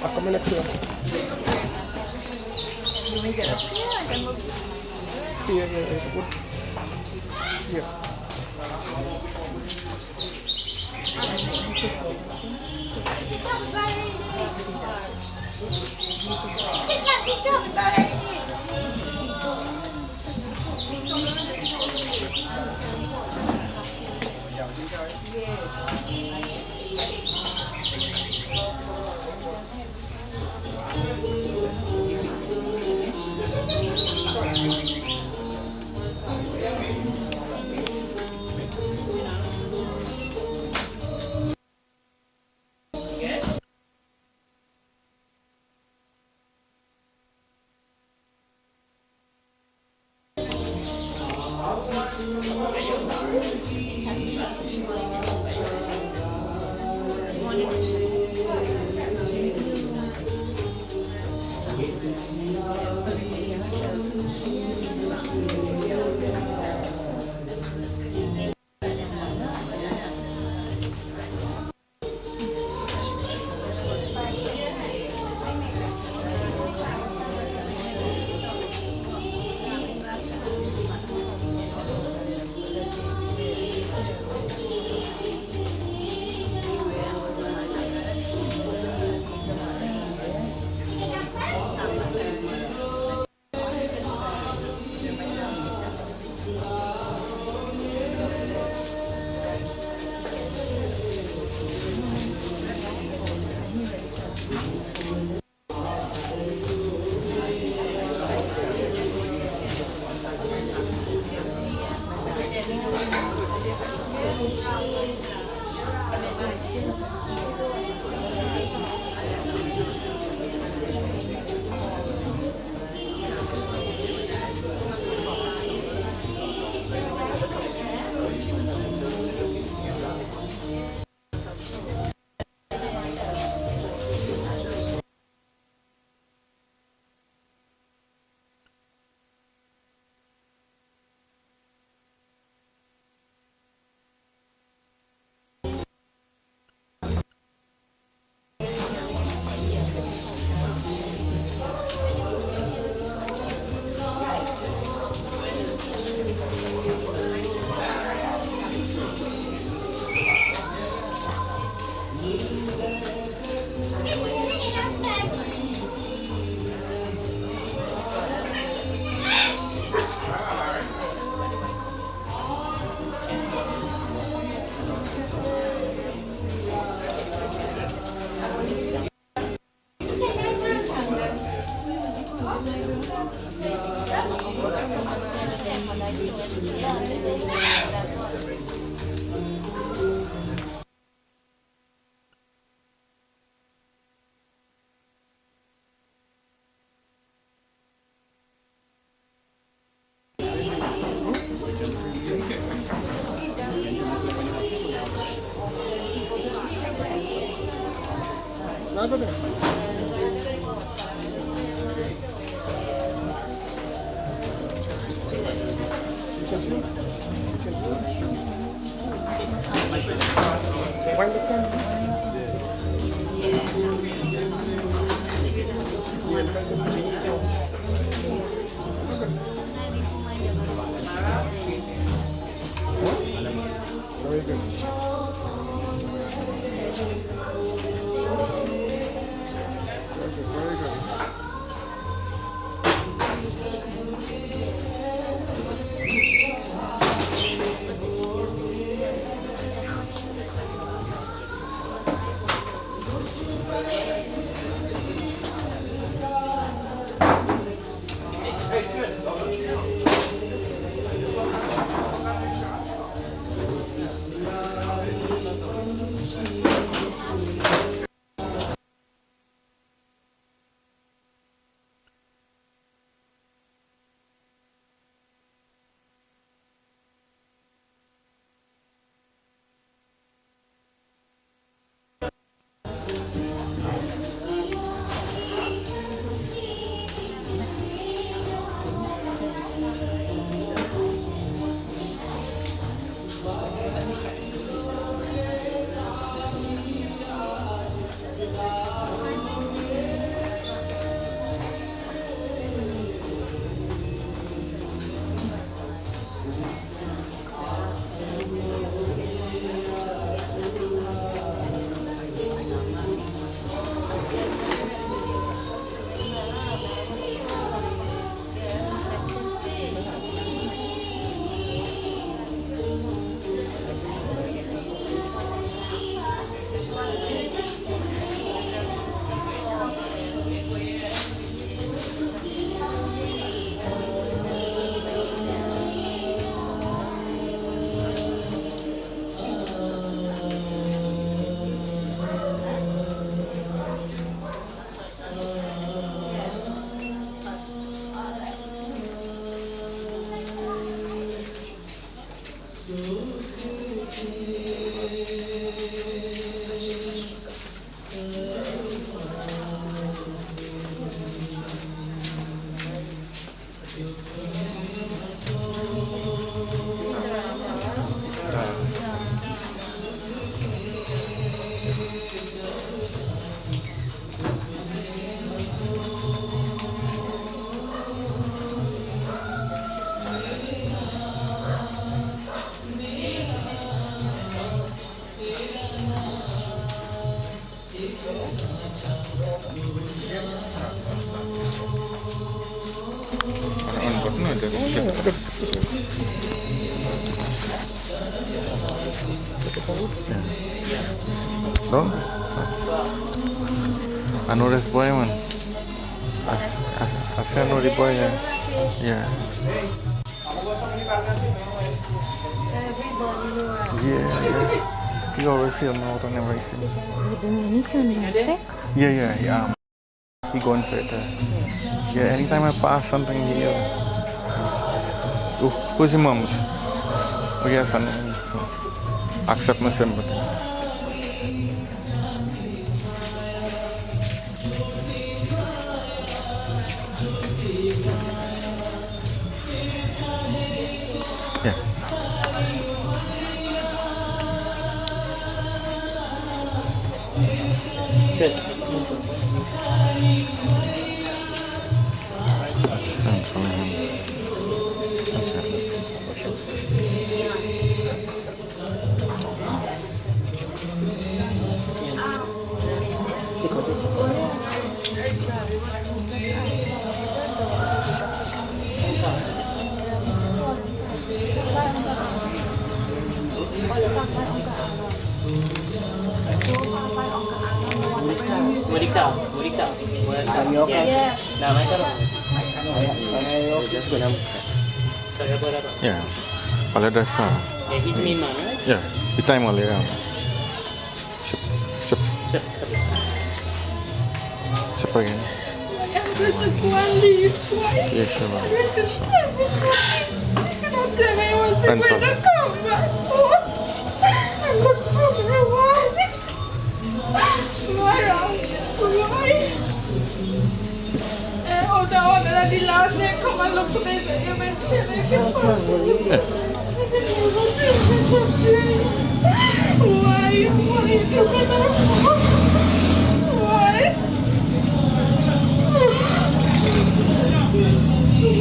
I'll come in next to you. You may get up here, I can move. Here, good. Here. Ada deh. Very good. Very good. Don't? Anu res boy man. Asal anu di boy ya. Yeah. Yeah. You always see him out on every scene. You doing any candlestick? Yeah. He going for it. Yeah, anytime I pass something here. Who's your mom's? Oh yes, and accept my sympathy. Yeah. Yes. Thanks, man. Murika. Yes. Namanya kan? Yeah. Pada dasar. He's me man, right? Yeah. Kita yang boleh ya. Sep. Seperti ini. Iya, sure. Pencil. the last day come and look for me, you meant to why you took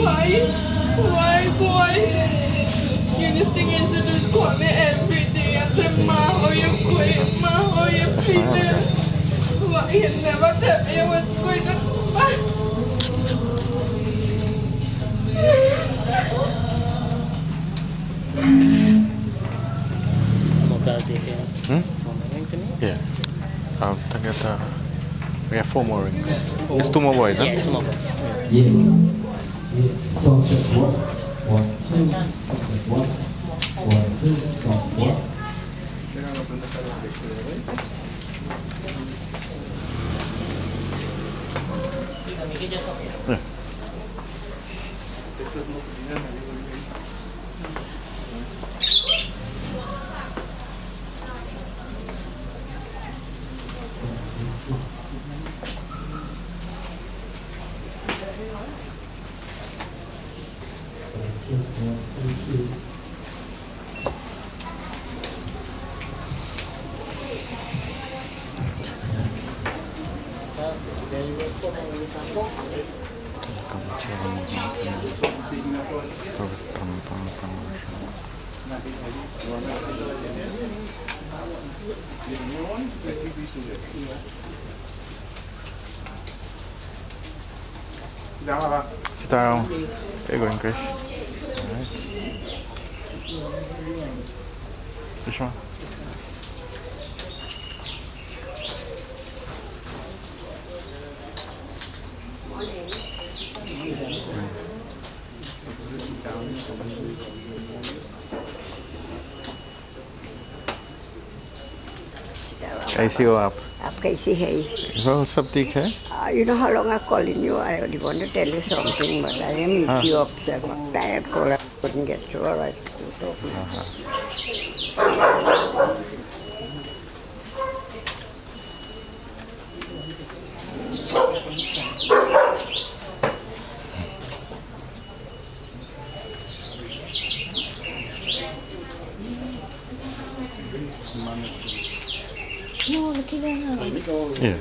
Why? Why, boy? You just think is to just call me every day and say, Ma, how you going? Ma, how you feeling? Why you never tell me what's going on? Yeah. Together. We have 4 more rings. There's 2 more boys, huh? Yeah, 2 more boys. Yeah. So check one. 1, 2, second 1. 1, 2, song 1. Yeah. Sit down. Where you going, Chris? Alright. Which one? कैसी हो आप? आप कैसी है? वो सब ठीक है? You know how long I'm calling you? I only want to tell you something, but I am meet you upset. I'm tired, call. I couldn't get through. All right, you talk now. No, look at that. Yeah.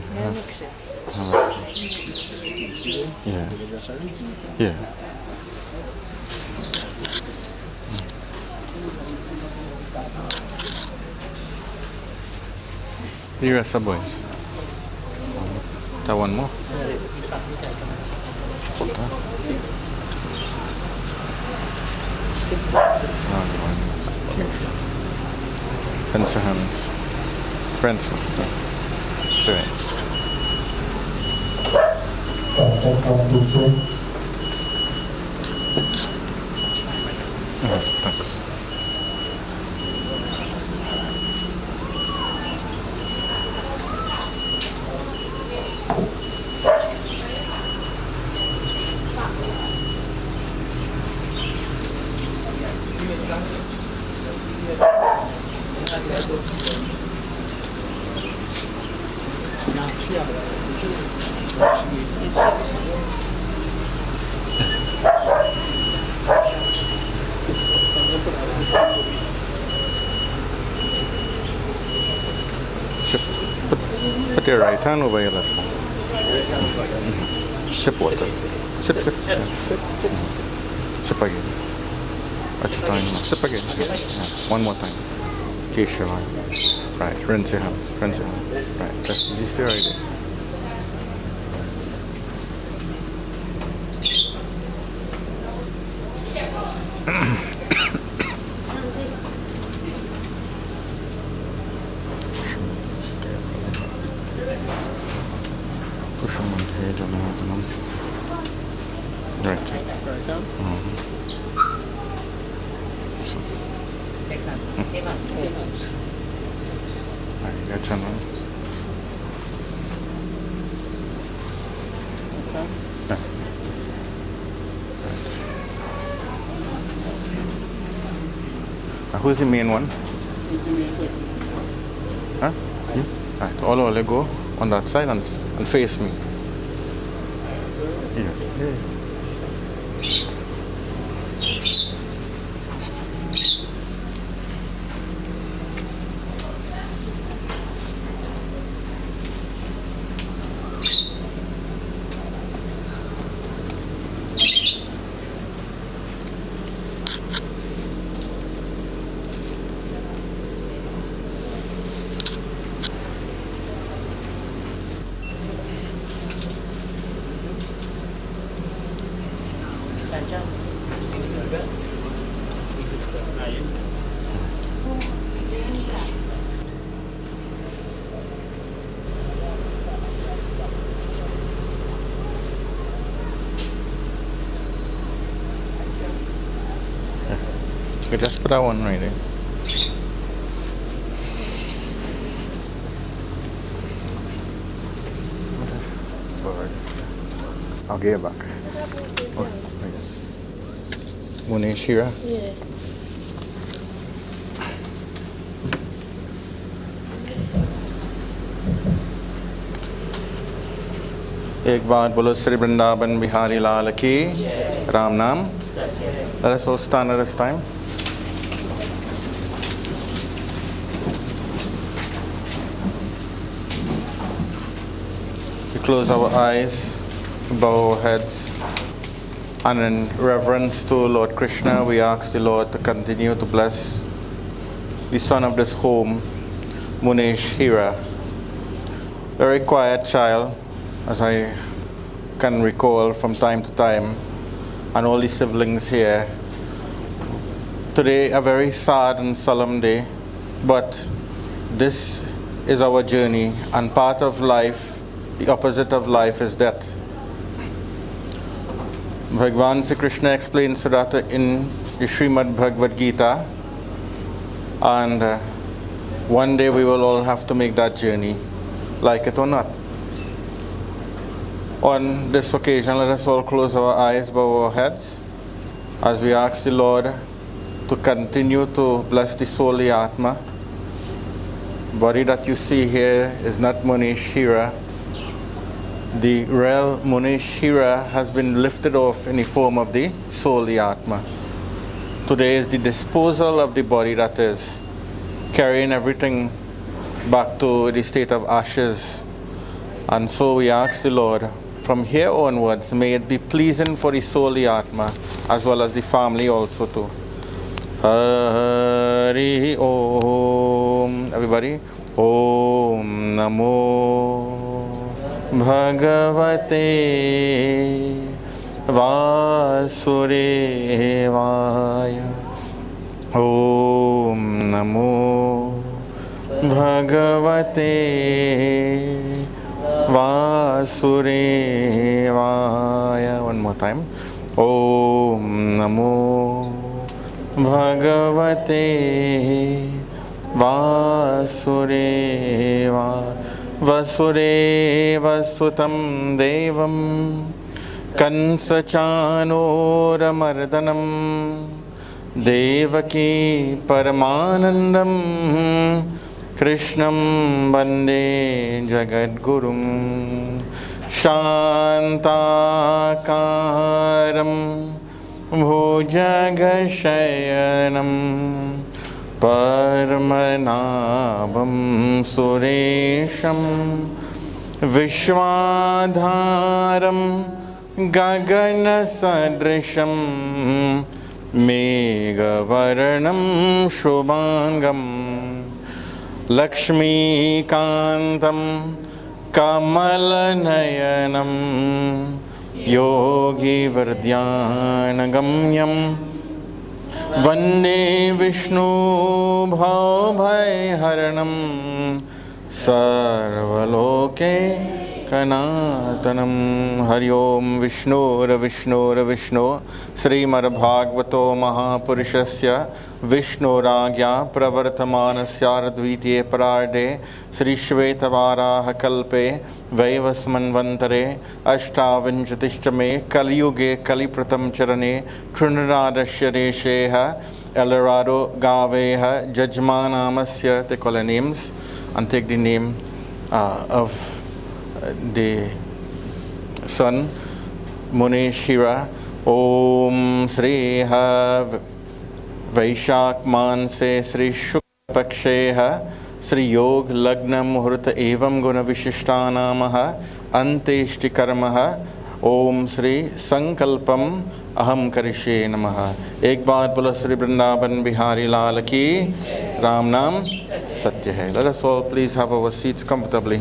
Yeah. Yeah. The rest of boys. That one more. Support that. Pencil hands. Pencil. Sorry. Thanks. Put your right hand over your left hand. Sip water. Sip. Sip again. Watch your tongue. Sip again. Yeah. One more time. Case your line. Right. Rinse your hands. Right. Just stay right there. Push him on the edge on the hand. Right. So. Right, you got chin on. Yeah. Right. Who's the main one? Huh? You? Right, all over go on that side and face me. Yeah. You just put that one right there. Birds. I'll get it back. Oh, Moonish Heera? Yeah. एक बार बोलो श्री वृंदावन बिहारी लाल की राम नाम. Let us all stand at this time. We close our eyes, bow our heads, and in reverence to Lord Krishna, we ask the Lord to continue to bless the son of this home, Moonish Heera. Very quiet child, as I can recall from time to time, and all the siblings here. Today, a very sad and solemn day, but this is our journey, and part of life, the opposite of life is death. Bhagavan Sri Krishna explains that in the Srimad Bhagavad Gita, and one day we will all have to make that journey, like it or not. On this occasion, let us all close our eyes, bow our heads, as we ask the Lord to continue to bless the soul, the Atma. Body that you see here is not Moonish Heera. The real Moonish Heera has been lifted off in the form of the soul, the Atma. Today is the disposal of the body that is carrying everything back to the state of ashes. And so we ask the Lord, from here onwards, may it be pleasing for the soul, the Atma, as well as the family also too. Hari Om. Everybody. Om Namo Bhagavate Vasudevaya. Om Namo Bhagavate Vasudevaya. One more time. Om Namo Bhagavate Vasudevaya. Vasudeva Sutam Devam Kansachanuramardanam Devaki Paramanandam Krishnam Bande Jagadgurum Shantakaram Bhujagashayanam Paramanabam Suresham Vishwadharam Gagana Sadrisham Megavaranam Shubhangam Lakshmi Kantam Kamalanayanam Yogi Vardhyanagamyam Vande Vishnu Bhavabhayharanam Sarvaloke Kanatanam. Hari Om Vishnu Vishnu Vishnu Srimad Bhagavato Mahapurishasya Vishnu Ragya Pravartamanasya Dvitiye Parade Sri Shvetavaraha Kalpe Vaivasmanvantare Ashtavinchatishtame Kaliyuge Kalipratam Charane Trinadadasya Desheha Eldorado Gaveha Jajmanamasya. Take all the names and take the name of the son, Moonish Heera. Om Sri Vaishak Manse Sri Shukla Paksheha Sri Yog Lagna Muhurta Evam Guna Vishishthanamaha Anteshti Karmaha Om Sri Sankalpam Aham Karishe Namaha. एक बार बोलो श्री वृंदावन बिहारी लाल की राम नाम सत्य है. Let us all please have our seats comfortably.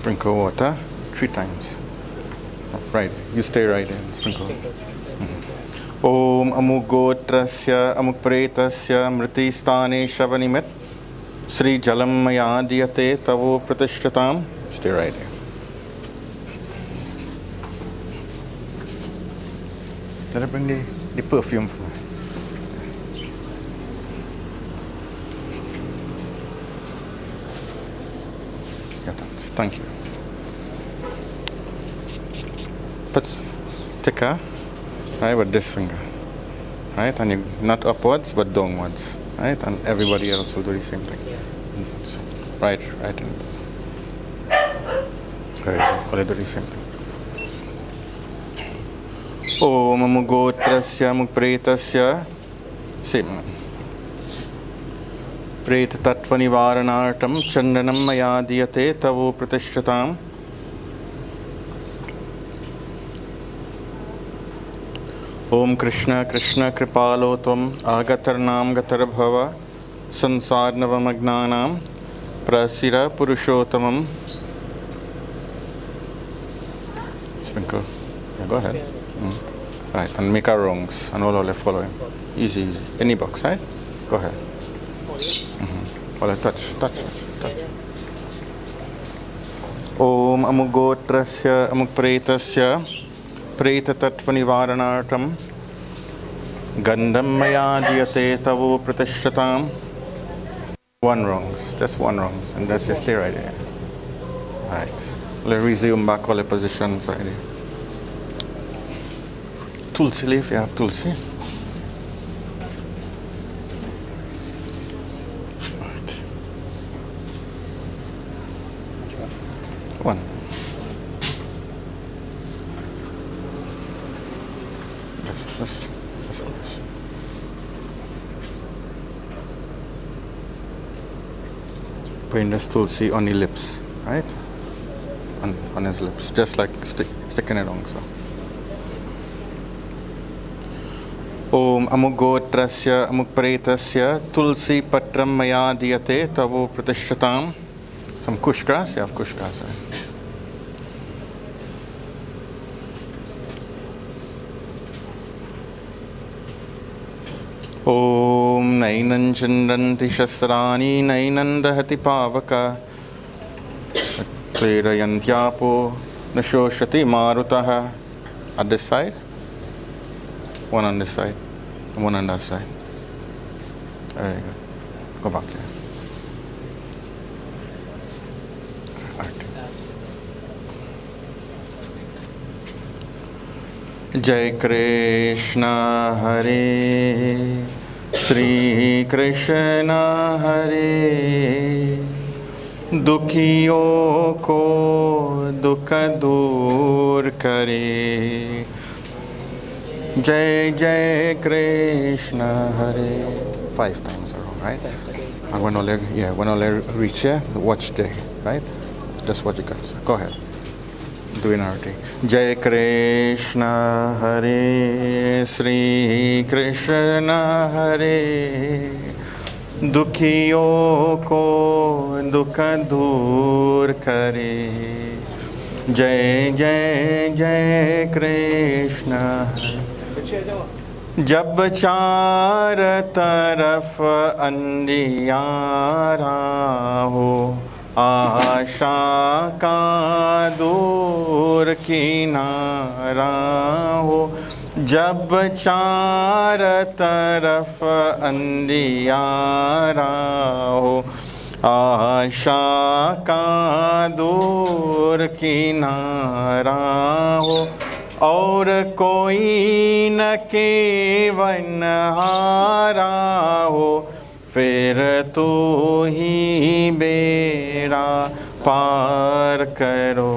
Sprinkle water 3 times. Right, you stay right there. Sprinkle. Om amugotrasya amukpretasya mriti stane shavanimet Sri jalam maya diyate tavo pratishtatam. Stay right there. Let her bring the perfume for me. Yeah, thank you. Take her, right, with this finger, right, and you, not upwards but downwards, right, and everybody else will do the same thing. Right in. Very good. All do the same thing. Om amugotrasya amukpretasya. Same. Preta tattva nivaranartam chandanam maya diyate tavo pratishtatam. Om Krishna Krishna Kripalo Tvam Agatarnam Gatarbhava Sansarnavam Agnanam Prasira Purushottamam. Sprinkle. Yeah, go ahead. Right, and make our wrongs and all left following. Easy. Any box, right? Go ahead. All touch. Om amugotrasya amukpretasya Preta tattva nivaranartam Gandam maya diyate tavo pratishtatam. 1 wrongs, just 1 wrongs, and let's just stay right there. Right. Let's resume back all the positions right there. Tulsi leaf, you have tulsi. Right. 1. Yes. Putting this tulsi on the lips, right? On his lips, just like sticking it on. So. Om amugotrasya amukpretasya tulsi patram maya diyate tavo pratishtatam. Some kush grass, you have kush grass. Right? Om nainan chandanti shasrani nainan dahati pavaka Tlerayantyapo nashoshati marutaha. At this side, 1 on this side, and 1 on that side. Very good. Go back there. Jai Krishna Hare Shri Krishna Hare Dukhiyon ko dukh dur kare Jai Jai Krishna Hare 5 times around, right? And when all reach here, watch there, right? Just watch it guys. Go ahead. Doing arati. Jai Krishna Hare Shri Krishna Hare Dukhiyon ko dukh dur kare Jai Jai Jai Krishna Jab char taraf andiyara ho आशा का दूर किनारा हो जब चार तरफ अंधियारा हो आशा का दूर किनारा हो और कोई न केवन हारा हो फिर तू ही बेड़ा पार करो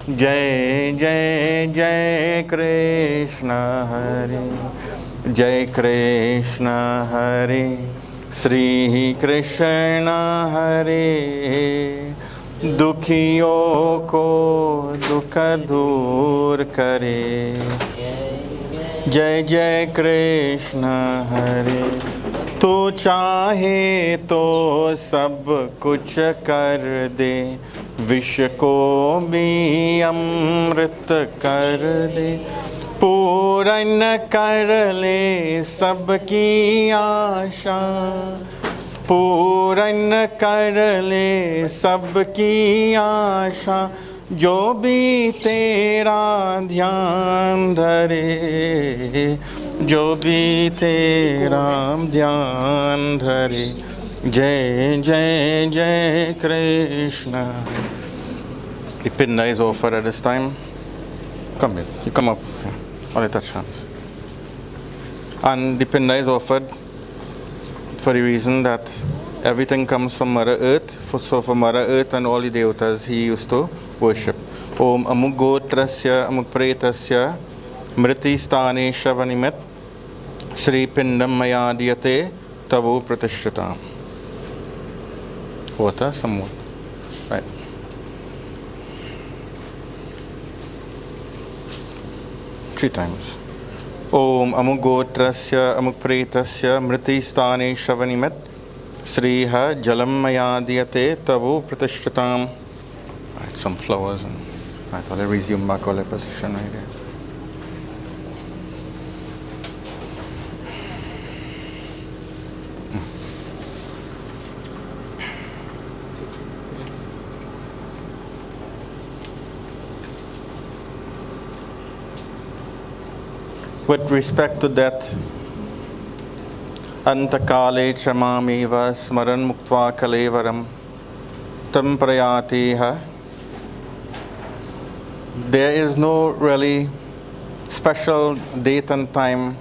जय जय जय कृष्ण हरे जय कृष्ण हरे श्री कृष्ण हरे दुखियों को दुख दूर करे जय जय कृष्ण हरे तू चाहे तो सब कुछ कर दे, विष को भी अमृत कर दे, पूर्ण कर ले सबकी आशा, पूर्ण कर ले सबकी आशा, जो भी तेरा ध्यान धरे, जो भी तेरा ध्यान धरे। जय जय जय Krishna. The pinda is offered at this time. Come here, you come up. I'll touch hands. And the pinda is offered for the reason that everything comes from Mother Earth. So for Mother Earth and all the devatas he used to worship. Om amugotrasya amukpretasya mriti stane shavanimet Sri Pindam Mayadiyate Tavu Pratishthitam. Water, some more. Right. Three times. Om amugotrasya amukpretasya mriti stane shavanimet Sri Ha Jalam Mayadiyate Tavu Pratishthitam. Right, some flowers and I thought I resume back all the position right there. With respect to that, Antakale Chamamiva Smaran Muktva Kalevaram Tam Prayatiha. There is no really special date and time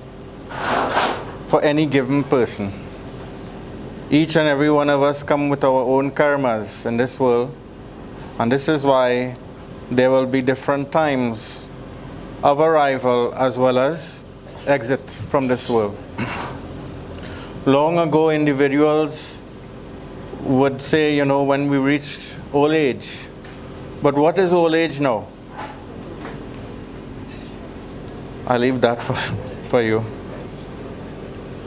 for any given person. Each and every one of us come with our own karmas in this world, and this is why there will be different times of arrival as well as exit from this world. Long ago, individuals would say, you know, when we reached old age. But what is old age now? I leave that for you.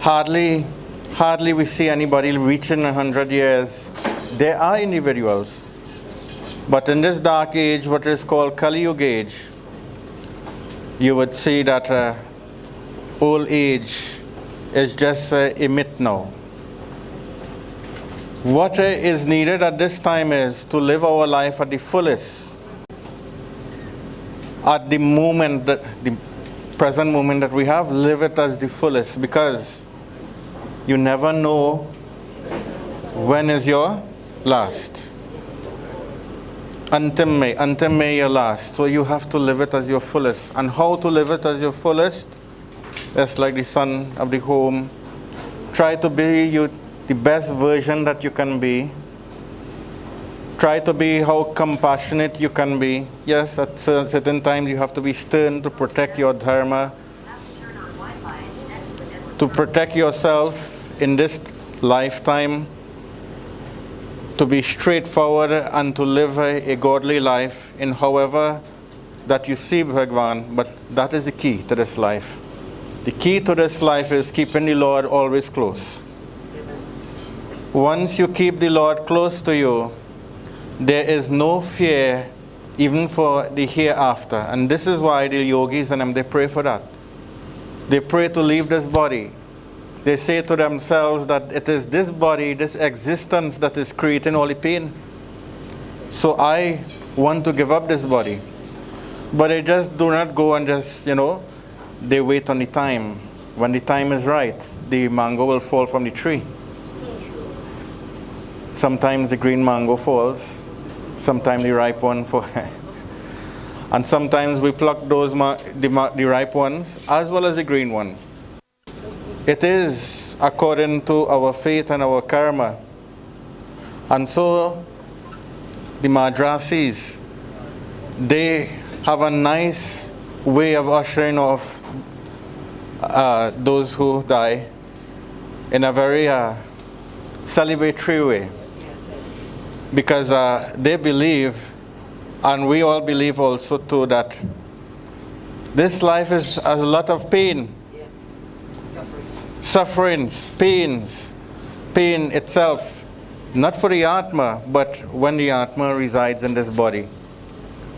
Hardly we see anybody reaching 100 years. There are individuals. But in this dark age, what is called Kali Yuga age, you would see that old age is just a myth now. What is needed at this time is to live our life at the fullest. At the moment, the present moment that we have, live it as the fullest, because you never know when is your last. Antim may your last. So you have to live it as your fullest. And how to live it as your fullest? That's like the son of the home. Try to be the best version that you can be. Try to be how compassionate you can be. Yes, at certain times you have to be stern to protect your dharma, to protect yourself in this lifetime, to be straightforward and to live a godly life in however that you see Bhagwan. But that is the key to this life. The key to this life is keeping the Lord always close. Once you keep the Lord close to you, there is no fear even for the hereafter. And this is why the yogis and them, they pray for that. They pray to leave this body. They say to themselves that it is this body, this existence that is creating all the pain. So I want to give up this body. But they just do not go and just, you know, they wait on the time. When the time is right, the mango will fall from the tree. Sometimes the green mango falls, sometimes the ripe one falls. And sometimes we pluck those the ripe ones as well as the green one. It is according to our faith and our karma. And so the Madrasis, they have a nice way of ushering off those who die in a very celebratory way, because they believe, and we all believe also too, that this life is a lot of pain. sufferings, pains, pain itself, not for the Atma, but when the Atma resides in this body.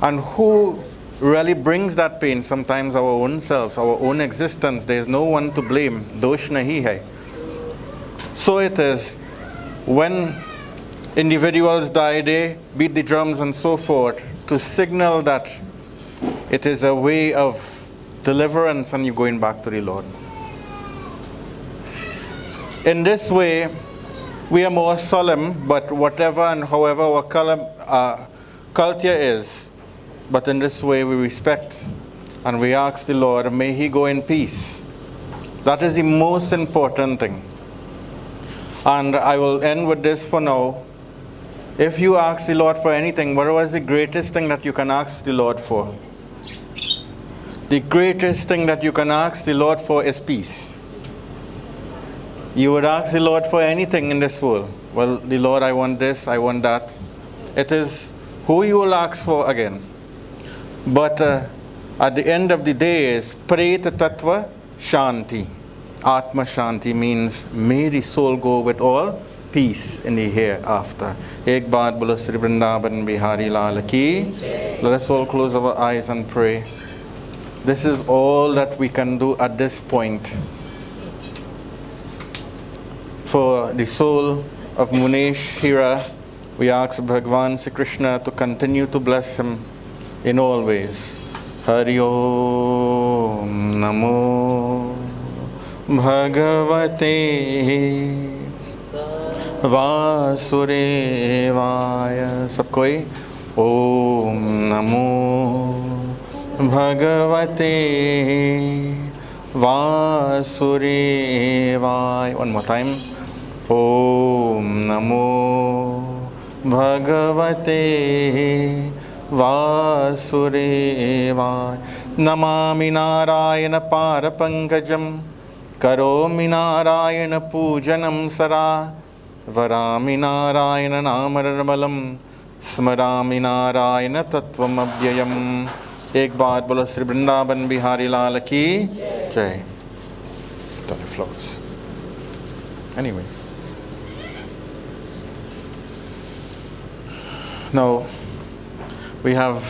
And who really brings that pain? Sometimes our own selves, our own existence. There is no one to blame. Dosh nahi hai. So it is when individuals die, they beat the drums and so forth to signal that it is a way of deliverance and you're going back to the Lord. In this way, we are more solemn, but whatever and however our culture is, but in this way we respect and we ask the Lord, may He go in peace. That is the most important thing. And I will end with this for now. If you ask the Lord for anything, what was the greatest thing that you can ask the Lord for? The greatest thing that you can ask the Lord for is peace. You would ask the Lord for anything in this world. Well, the Lord, I want this, I want that. It is who you will ask for again. But at the end of the day is Preta Tattva Shanti. Atma Shanti means may the soul go with all peace in the hereafter. Ek baat bolo Sri Vrindavan Bihari Lal ki. Let us all close our eyes and pray. This is all that we can do at this point. For the soul of Moonish Heera, we ask Bhagwan Sri Krishna to continue to bless him in all ways. Hari Om Namo Bhagavate Vasudevaya. Sab koi Om Namo Bhagavate Vasudevaya. One more time. Om Namo Bhagavate Vasudevaya. Namami Narayana Parapankajam Karomi Narayana Pujanam Sara Varami Narayana Namaramalam Smarami Narayana Tattvam Abhyayam. Ek baat bolo Sri Vrindavan Bihari Lal ki Jai. Turn the flowers. Anyway. Now, we have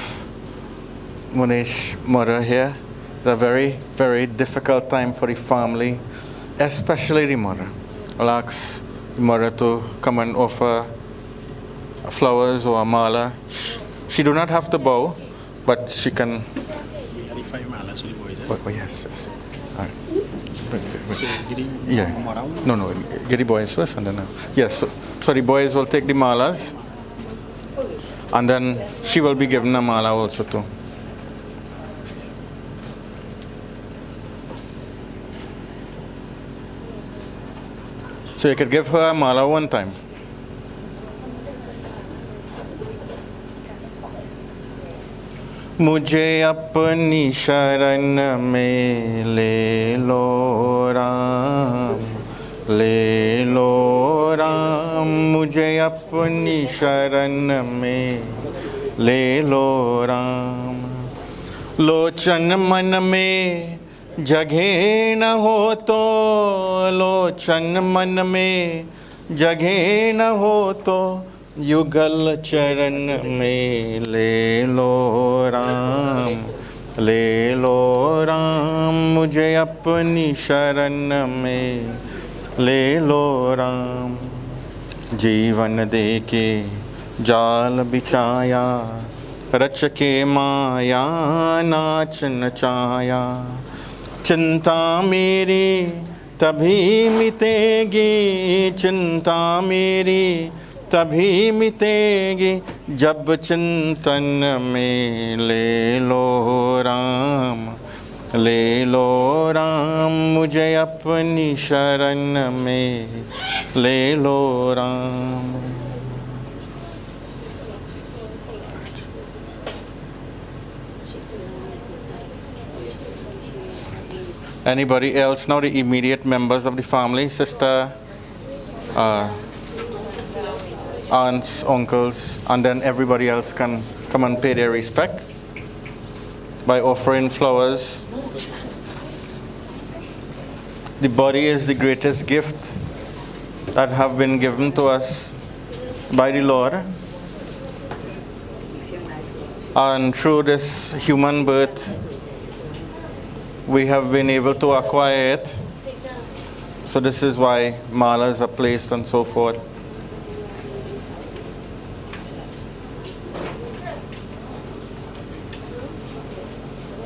Moonish mother here. It's a very, very difficult time for the family, especially the mother. I'll ask the mother to come and offer flowers or a mala. She do not have to bow, but she can. Oh, yes, yes. All right. Yeah. No, get the boys first and then. Yes, so the boys will take the malas. And then she will be given a mala also too. So you could give her a mala one time. मुझे अपनी शरण में ले लो राम, ले लो राम, मुझे अपनी शरण में ले लो राम। लोचन मन में जगह न हो तो, लोचन मन में जगह न हो तो, युगल चरण में ले लो राम, ले लो राम, मुझे अपनी शरण में ले लो राम। जीवन दे के जाल बिछाया, रच के माया नाच नचाया। चिंता मेरी तभी मिटेगी, चिंता मेरी तभी मिटेगी, जब चिंतन में ले लो राम, ले लो राम, मुझे अपनी शरण में ले लो Ram. Anybody else now? The immediate members of the family, sister, aunts, uncles, and then everybody else can come and pay their respect by offering flowers. the body is the greatest gift that have been given to us by the Lord. And through this human birth, we have been able to acquire it. So this is why malas are placed and so forth.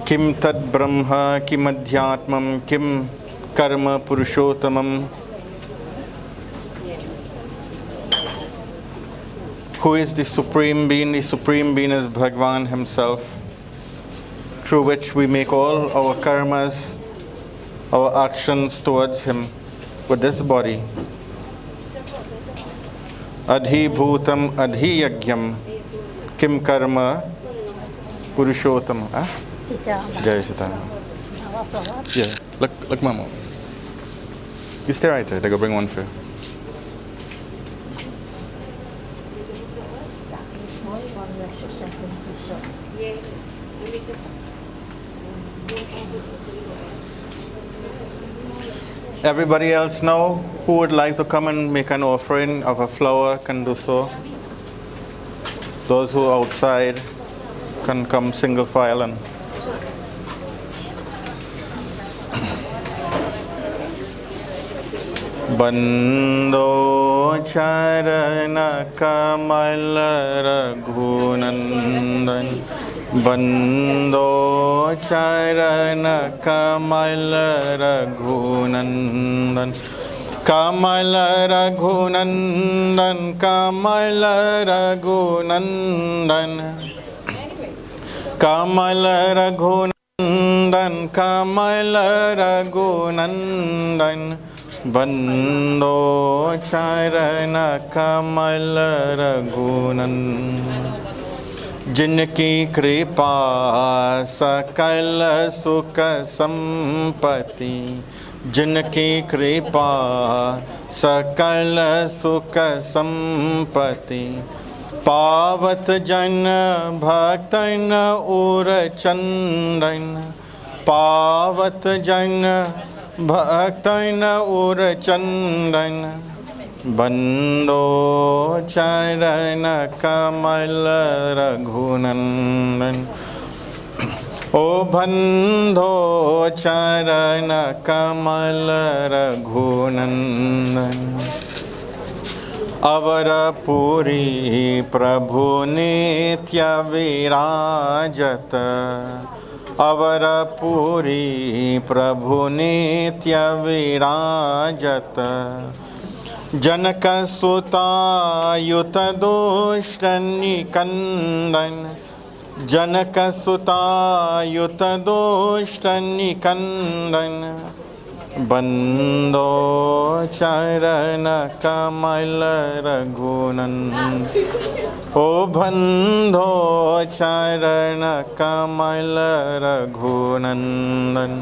Kim tad brahma, kim adhyatmam, kim karma purushottamam. Who is the Supreme Being? The Supreme Being is Bhagavan himself, through which we make all our karmas, our actions towards him with this body. Adhi bhutam adhi yagyam kim karma purushottam. Jai Sita. Yeah, look mama. You stay right there, they go bring one for you. Everybody else now who would like to come and make an offering of a flower can do so. Those who are outside can come single file and Bando charana kamal raghunandan Bando charana kamal raghunandan Kamal raghunandan Kamal raghunandan Kamal raghunandan Kamal raghunandan Bando charana kamal raghunandan जिनकी कृपा सकल सुख संपत्ति जिनकी कृपा सकल सुख संपत्ति पावत जन भक्तन उर चंदन पावत जन भक्तन उर चंदन बंदो चरण कमल रघुनंदन ओ बंदो चरण कमल रघुनंदन अवर पुरी प्रभु नित्य विराजत अवर पुरी प्रभु नित्य विराजत जनक सुतायुत दुष्ट निकंदन जनक सुतायुत दुष्ट निकंदन बंदो चरण कमल रघुनंदन ओ बंदो चरण कमल रघुनंदन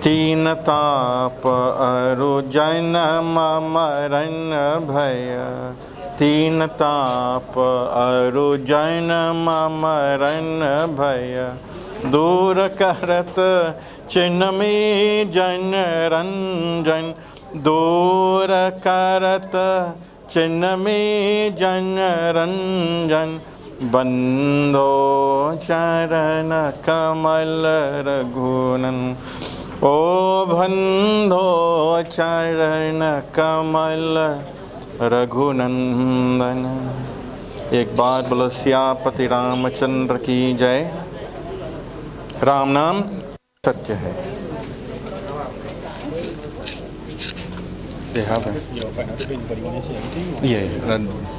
तीन ताप अरु जन्म मरण भय तीन ताप अरु जन्म मरण भय दूर करत चिन्ह में जन रंजन दूर करत चिन्ह में जन रंजन बंदो चरण कमल रघुनंदन ओ बंदो चरण कमल रघुनंदन। एक बार बोलो सियापति रामचंद्र की जय। राम नाम सत्य है। They have it. Yeah,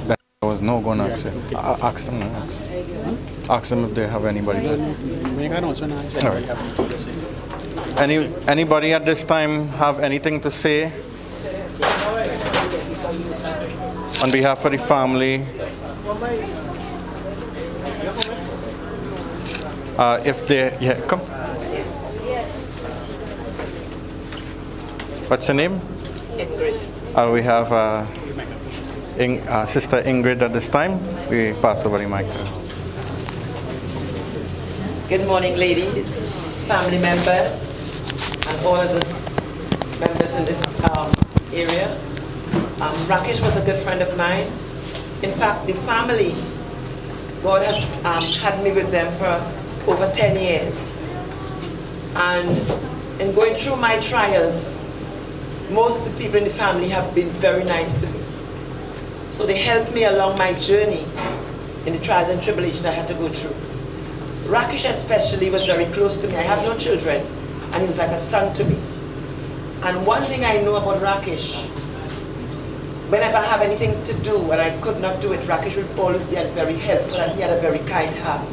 that was no going to ask them. Ask them, ask them if they have anybody there. All right. Anybody at this time have anything to say on behalf of the family? If they, yeah, come. What's your name? Ingrid. We have Sister Ingrid at this time. We pass over the mic. Good morning, ladies, family members, and all of the members in this area. Rakesh was a good friend of mine. In fact, the family, God has had me with them for over 10 years. And in going through my trials, most of the people in the family have been very nice to me. So they helped me along my journey in the trials and tribulations I had to go through. Rakesh especially was very close to me. I have no children, and he was like a son to me. And one thing I know about Rakesh, whenever I have anything to do and I could not do it, Rakesh would always be very helpful, and he had a very kind heart.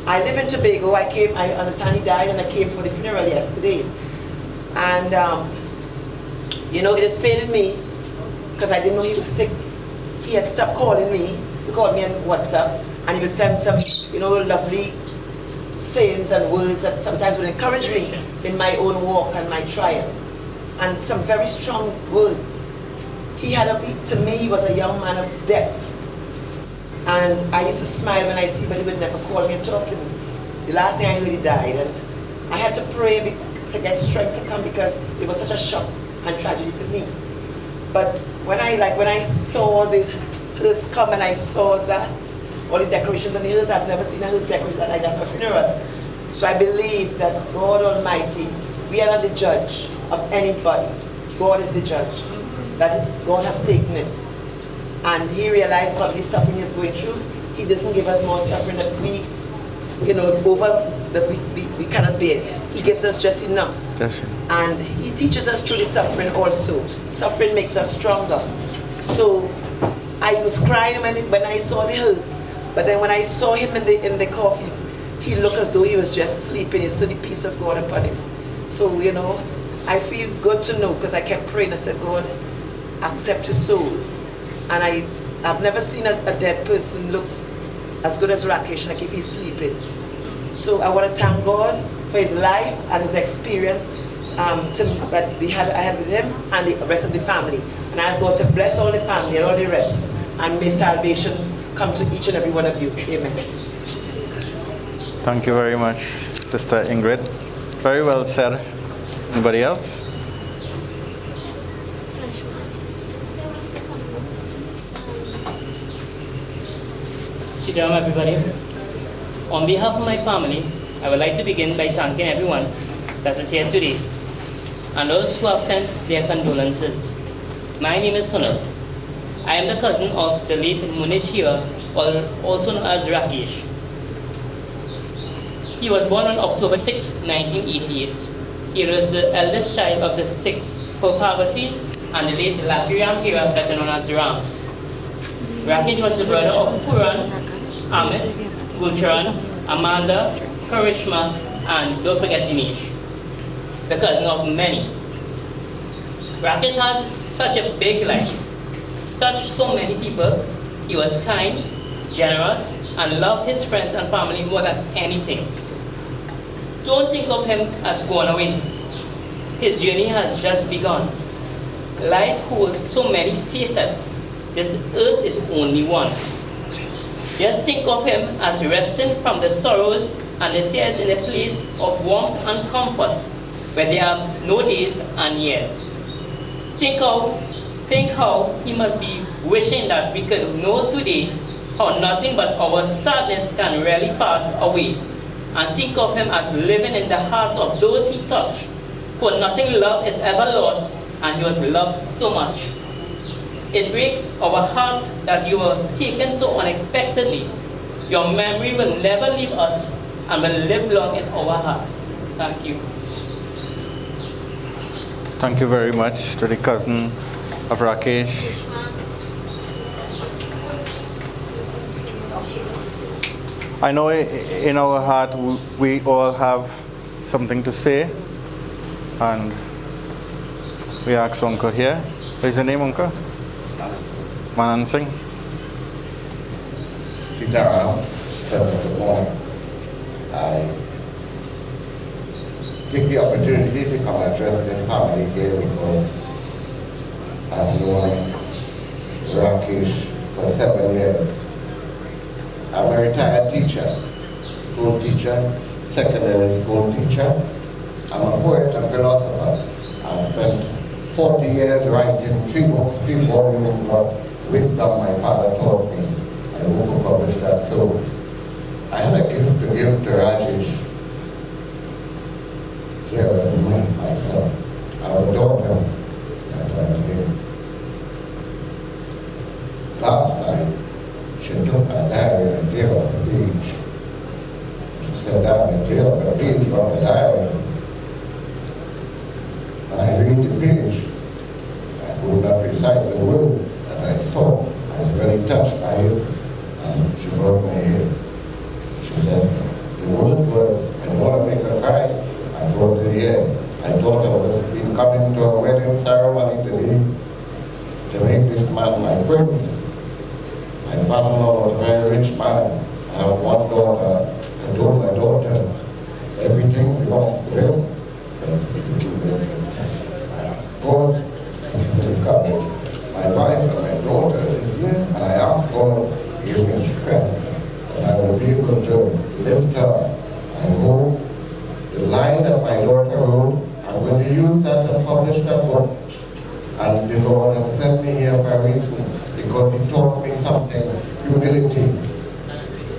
I live in Tobago. I understand he died, and I came for the funeral yesterday. And you know, it has pained me because I didn't know he was sick. He had stopped calling me. He called me on WhatsApp, and he would send some, you know, lovely sayings and words that sometimes would encourage me in my own walk and my trial, and some very strong words. To me, he was a young man of depth, and I used to smile when I see him, but he would never call me and talk to me. The last thing I heard, he died, and I had to pray to get strength to come because it was such a shock and tragedy to me. But when I saw the hearse come and I saw that, all the decorations on the hearse, I've never seen a hearse decoration like that for a funeral. So I believe that God Almighty, we are not the judge of anybody. God is the judge. That God has taken it. And he realized probably the suffering he's going through. He doesn't give us more suffering that we, you know, that we cannot bear. He gives us just enough. Yes. And he teaches us through the suffering also. Suffering makes us stronger. So I was crying when I saw the hearse, but then when I saw him in the coffin, he looked as though he was just sleeping. He saw the peace of God upon him. So, you know, I feel good to know because I kept praying. I said, God, accept his soul. And I've never seen a dead person look as good as Rakesh, like if he's sleeping. So I want to thank God for his life and his experience that I had with him and the rest of the family. And I ask God to bless all the family and all the rest, and may salvation come to each and every one of you. Amen. Thank you very much, Sister Ingrid. Very well said. Anybody else? Shalom everybody. On behalf of my family, I would like to begin by thanking everyone that is here today and those who have sent their condolences. My name is Sunil. I am the cousin of the late Moonish Heera, also known as Rakesh. He was born on October 6, 1988. He was the eldest child of the 6 Parvati and the late Lakriam Heera, better known as Ram. Rakesh was the brother of Puran, Amit, Gulcharan, Amanda, Karishma, and don't forget Dinesh, the cousin of many. Rakesh had such a big life, touched so many people. He was kind, generous, and loved his friends and family more than anything. Don't think of him as going away. His journey has just begun. Life holds so many facets. This earth is only one. Just think of him as resting from the sorrows and the tears in a place of warmth and comfort, where there are no days and years. Think how he must be wishing that we could know today how nothing but our sadness can really pass away. And think of him as living in the hearts of those he touched. For nothing loved is ever lost, and he was loved so much. It breaks our heart that you were taken so unexpectedly. Your memory will never leave us and will live long in our hearts. Thank you. Thank you very much to the cousin of Rakesh. I know in our heart we all have something to say, and we ask Uncle here. What is your name, Uncle? Manan Singh. Sitaram, first of all, I take the opportunity to come address this family here because I've known Rakesh for 7 years. I'm a retired teacher, school teacher, secondary school teacher. I'm a poet and philosopher. I've spent 40 years writing 3 books, 3 volumes of wisdom my father taught me. I hope to publish that soon. I had a gift to give to Rajesh, my son, our daughter, that's what I did. Last night, she took my diary and gave us the page. She said, "I'm tear off the page from the diary." When I read the page, I could not recite the word that I saw. I was very touched by it, and she brought me here. She said, the word was, I don't want to make her cry. I told her, yeah. I thought I was been coming to a wedding ceremony today to make this man my prince. My father-in-law was a very rich man. I have one daughter. I told my daughter, everything belongs to him. God, encourage my wife and my daughter is here, and I ask God to give me strength, and I will be able to lift her. I know the line that my daughter wrote, I'm going to use that to publish that book. And the Lord has sent me here for a reason, because He taught me something, humility.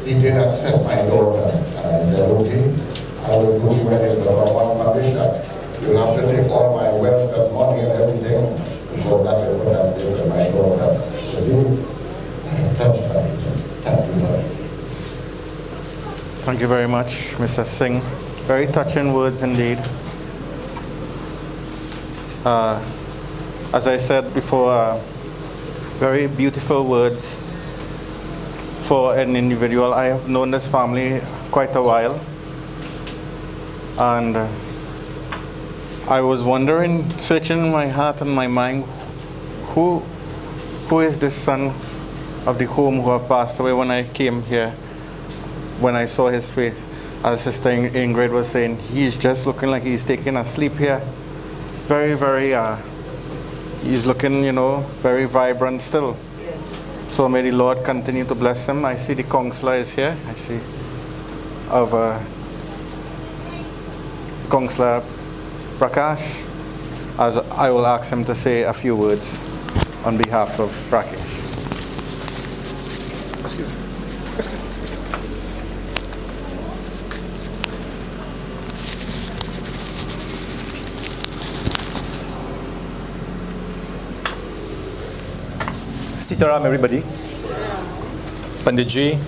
He did accept my daughter, and I said, okay, I will do you anything, but I want to publish that. You'll have to take all my wealth and money and everything, because that is what I did to my daughter. Thank you much. Thank you very much, Mr. Singh. Very touching words indeed. As I said before, very beautiful words for an individual. I have known this family quite a while, and I was wondering, searching my heart and my mind, who is this son of the home who have passed away. When I came here, when I saw his face, as Sister Ingrid was saying, he's just looking like he's taking a sleep here. Very, very, he's looking, very vibrant still. So may the Lord continue to bless him. I see the counselor is here. I see of Counselor Prakash, as I will ask him to say a few words on behalf of Prakash. Excuse me. Sitaram, everybody. Panditji,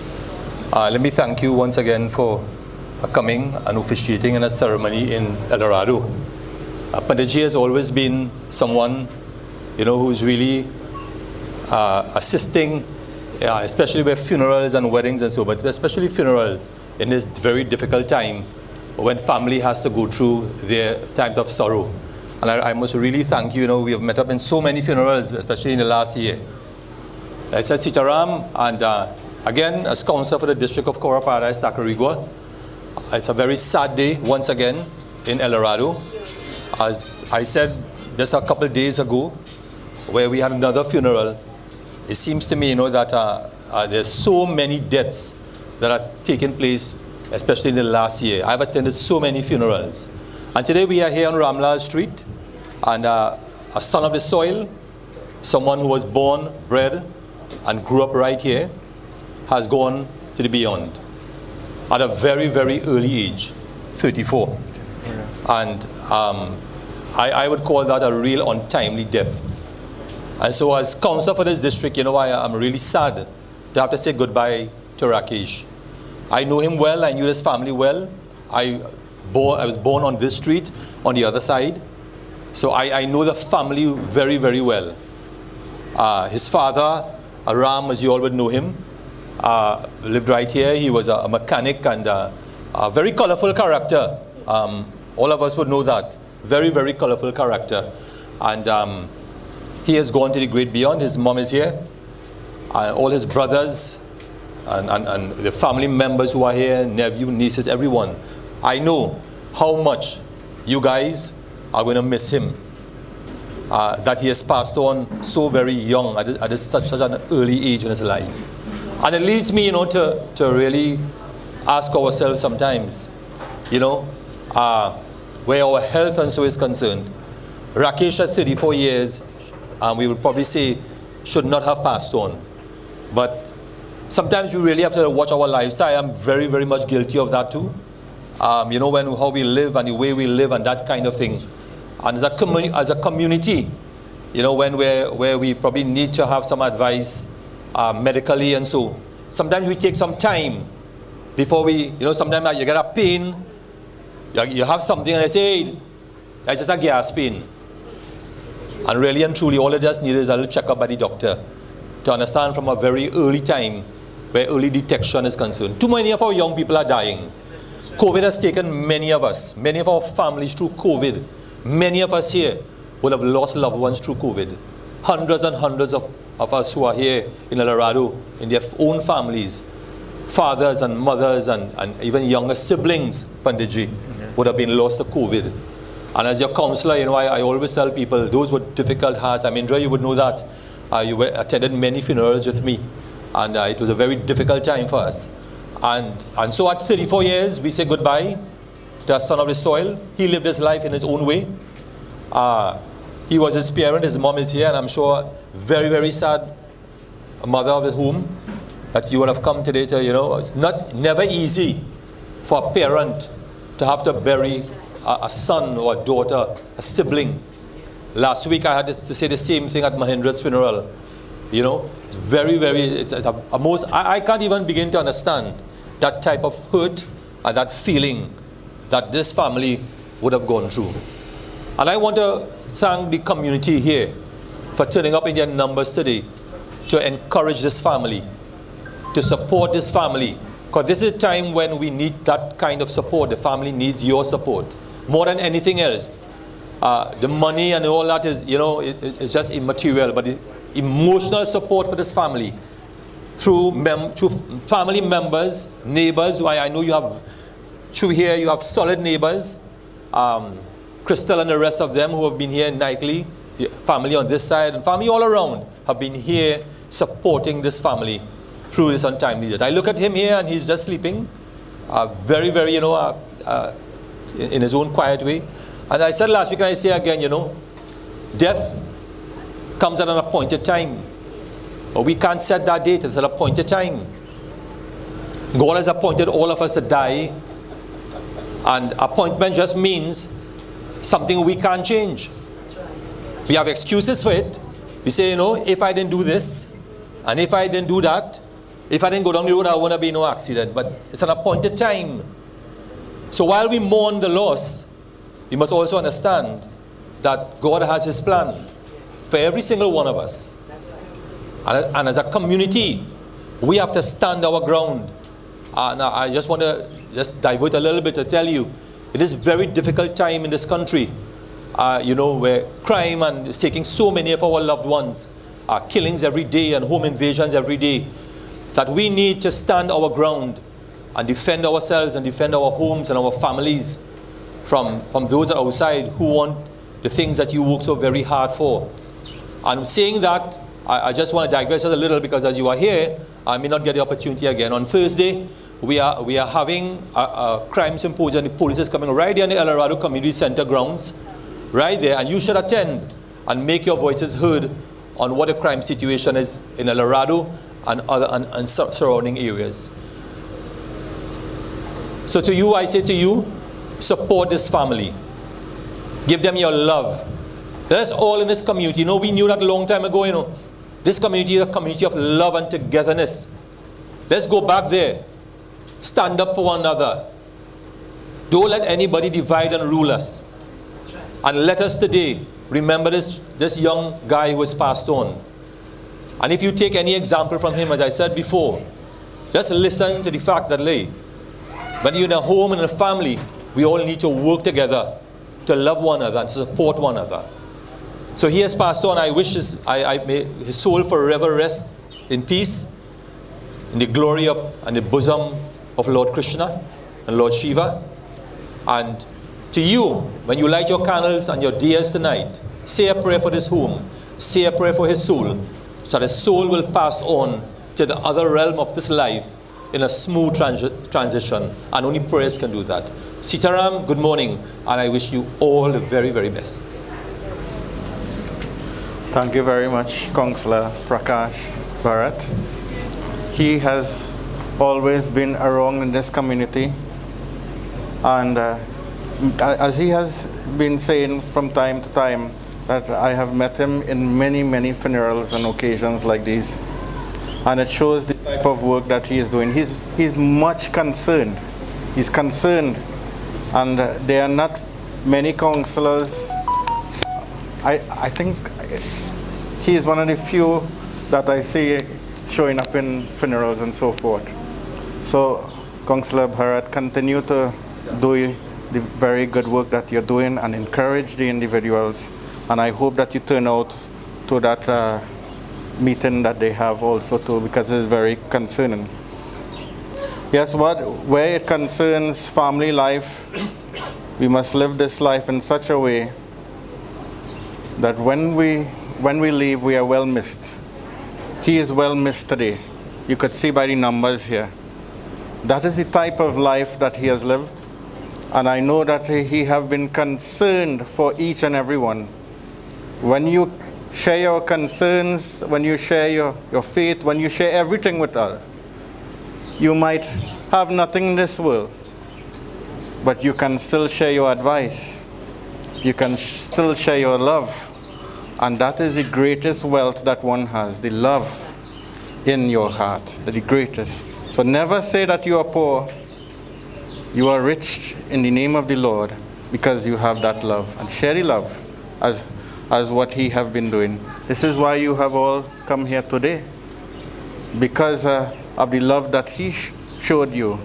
let me thank you once again for coming and officiating in a ceremony in El Dorado. Panditji has always been someone, who's really assisting, especially with funerals and weddings and so, but especially funerals in this very difficult time when family has to go through their times of sorrow. And I must really thank you. We have met up in so many funerals, especially in the last year. I said Sitaram, and again, as councillor for the district of Cora Paradise, Tacarigua, it's a very sad day once again in El Dorado. As I said just a couple of days ago, where we had another funeral, it seems to me, that there's so many deaths that are taking place, especially in the last year. I've attended so many funerals. And today we are here on Ramlal Street, and a son of the soil, someone who was born, bred, and grew up right here, has gone to the beyond at a very, very early age, 34. And I would call that a real untimely death. And so as councillor for this district, I'm really sad to have to say goodbye to Rakesh. I know him well, I knew his family well. I was born on this street, on the other side. So I know the family very, very well. His father, Ram, as you all would know him, lived right here. He was a mechanic and a very colorful character. All of us would know that. Very, very colorful character. And he has gone to the great beyond. His mom is here. All his brothers and the family members who are here, nephew, nieces, everyone. I know how much you guys are going to miss him. That he has passed on so very young at such an early age in his life. And it leads me, to really ask ourselves sometimes, where our health and so is concerned. Rakesh at 34 years, we would probably say, should not have passed on. But sometimes we really have to watch our lifestyle. I am very, very much guilty of that too. You know, how we live and the way we live and that kind of thing. And as a community, you know, where we probably need to have some advice medically and so. Sometimes we take some time before we, you know, sometimes you get a pain, you have something and they say, hey, that's just a gas pain. And really and truly, all it just needs is a little checkup by the doctor to understand from a very early time where early detection is concerned. Too many of our young people are dying. COVID has taken many of us, many of our families through COVID. Many of us here will have lost loved ones through COVID. Hundreds and hundreds of us who are here in El Dorado, in their own families, fathers and mothers and even younger siblings, Panditji, would have been lost to COVID. And as your counselor, you know, I always tell people, those with difficult hearts, I mean, Indra, you would know that. You attended many funerals with me, and it was a very difficult time for us. And so at 34 years, we say goodbye to a son of the soil. He lived his life in his own way. He was his parent, his mom is here, and I'm sure very, very sad mother of the home that you would have come today to, you know, it's never easy for a parent to have to bury a son or a daughter, a sibling. Last week I had to say the same thing at Mahendra's funeral. You know, it's very, very, I can't even begin to understand that type of hurt and that feeling that this family would have gone through. And I want to thank the community here for turning up in their numbers today to encourage this family, to support this family, because this is a time when we need that kind of support. The family needs your support more than anything else. The money and all that is, you know, it's just immaterial, but the emotional support for this family through family members, neighbors, who I know you have, through here you have solid neighbors, Crystal and the rest of them who have been here nightly, family on this side and family all around have been here supporting this family through this untimely death. I look at him here and he's just sleeping, very, very, you know, in his own quiet way. And I said last week and I say again, you know, death comes at an appointed time. But we can't set that date, it's an appointed time. God has appointed all of us to die, and appointment just means something we can't change. We have excuses for it. We say, you know, if I didn't do this, and if I didn't do that, if I didn't go down the road, I wouldn't be no accident. But it's an appointed time. So while we mourn the loss, we must also understand that God has His plan for every single one of us. And as a community, we have to stand our ground. Now I just want to just divert a little bit to tell you, it is a very difficult time in this country, you know, where crime and is taking so many of our loved ones, killings every day and home invasions every day, that we need to stand our ground and defend ourselves and defend our homes and our families from those outside who want the things that you work so very hard for. And saying that, I just want to digress just a little, because as you are here, I may not get the opportunity again. On Thursday, we are having a crime symposium. The police is coming right there in the El Dorado Community Center grounds, right there, and you should attend and make your voices heard on what the crime situation is in El Dorado and other and surrounding areas. So to you, I say to you, support this family. Give them your love. Let us all in this community, you know, we knew that a long time ago, you know, this community is a community of love and togetherness. Let's go back there. Stand up for one another. Don't let anybody divide and rule us. And let us today remember this young guy who was passed on. And if you take any example from him, as I said before, just listen to the fact that, when you're in a home and a family, we all need to work together to love one another and to support one another. So he has passed on. I wish may his soul forever rest in peace, in the glory of and the bosom of Lord Krishna and Lord Shiva. And to you, when you light your candles and your diyas tonight, say a prayer for this home, say a prayer for his soul, so that his soul will pass on to the other realm of this life in a smooth transition. And only prayers can do that. Sitaram, good morning, and I wish you all the very, very best. Thank you very much, Councillor Prakash Bharat. He has always been around in this community, and as he has been saying from time to time, that I have met him in many, many funerals and occasions like these, and it shows the type of work that he is doing. He's much concerned. He's concerned, and there are not many councillors. I think he is one of the few that I see showing up in funerals and so forth. So, Councillor Bharat, continue to do the very good work that you're doing and encourage the individuals. And I hope that you turn out to that meeting that they have also too, because it's very concerning. Yes, where it concerns family life, we must live this life in such a way that when we leave, we are well missed. He is well missed today. You could see by the numbers here. That is the type of life that he has lived. And I know that he have been concerned for each and every one. When you share your concerns, when you share your faith, when you share everything with others, you might have nothing in this world, but you can still share your advice. You can still share your love. And that is the greatest wealth that one has, the love in your heart, the greatest. So never say that you are poor. You are rich in the name of the Lord because you have that love. And share the love as what he have been doing. This is why you have all come here today, because of the love that he showed you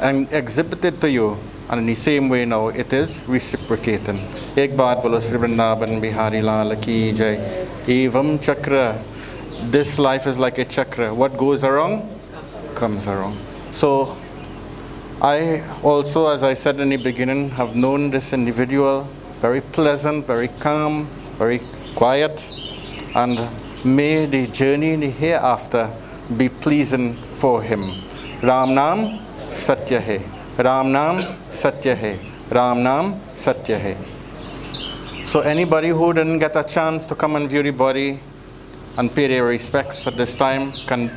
and exhibited to you. And in the same way now, it is reciprocating. Ek baat bolo Sri Vrindavan Bihari Lal ki jai. Evam chakra. This life is like a chakra. What goes around comes around. So I also, as I said in the beginning, have known this individual, very pleasant, very calm, very quiet, and may the journey in the hereafter be pleasing for him. Ram Nam Satya Hai. Ram Nam Satya Hai. Ram Nam Satya Hai. So anybody who didn't get a chance to come and view the body and pay their respects at this time can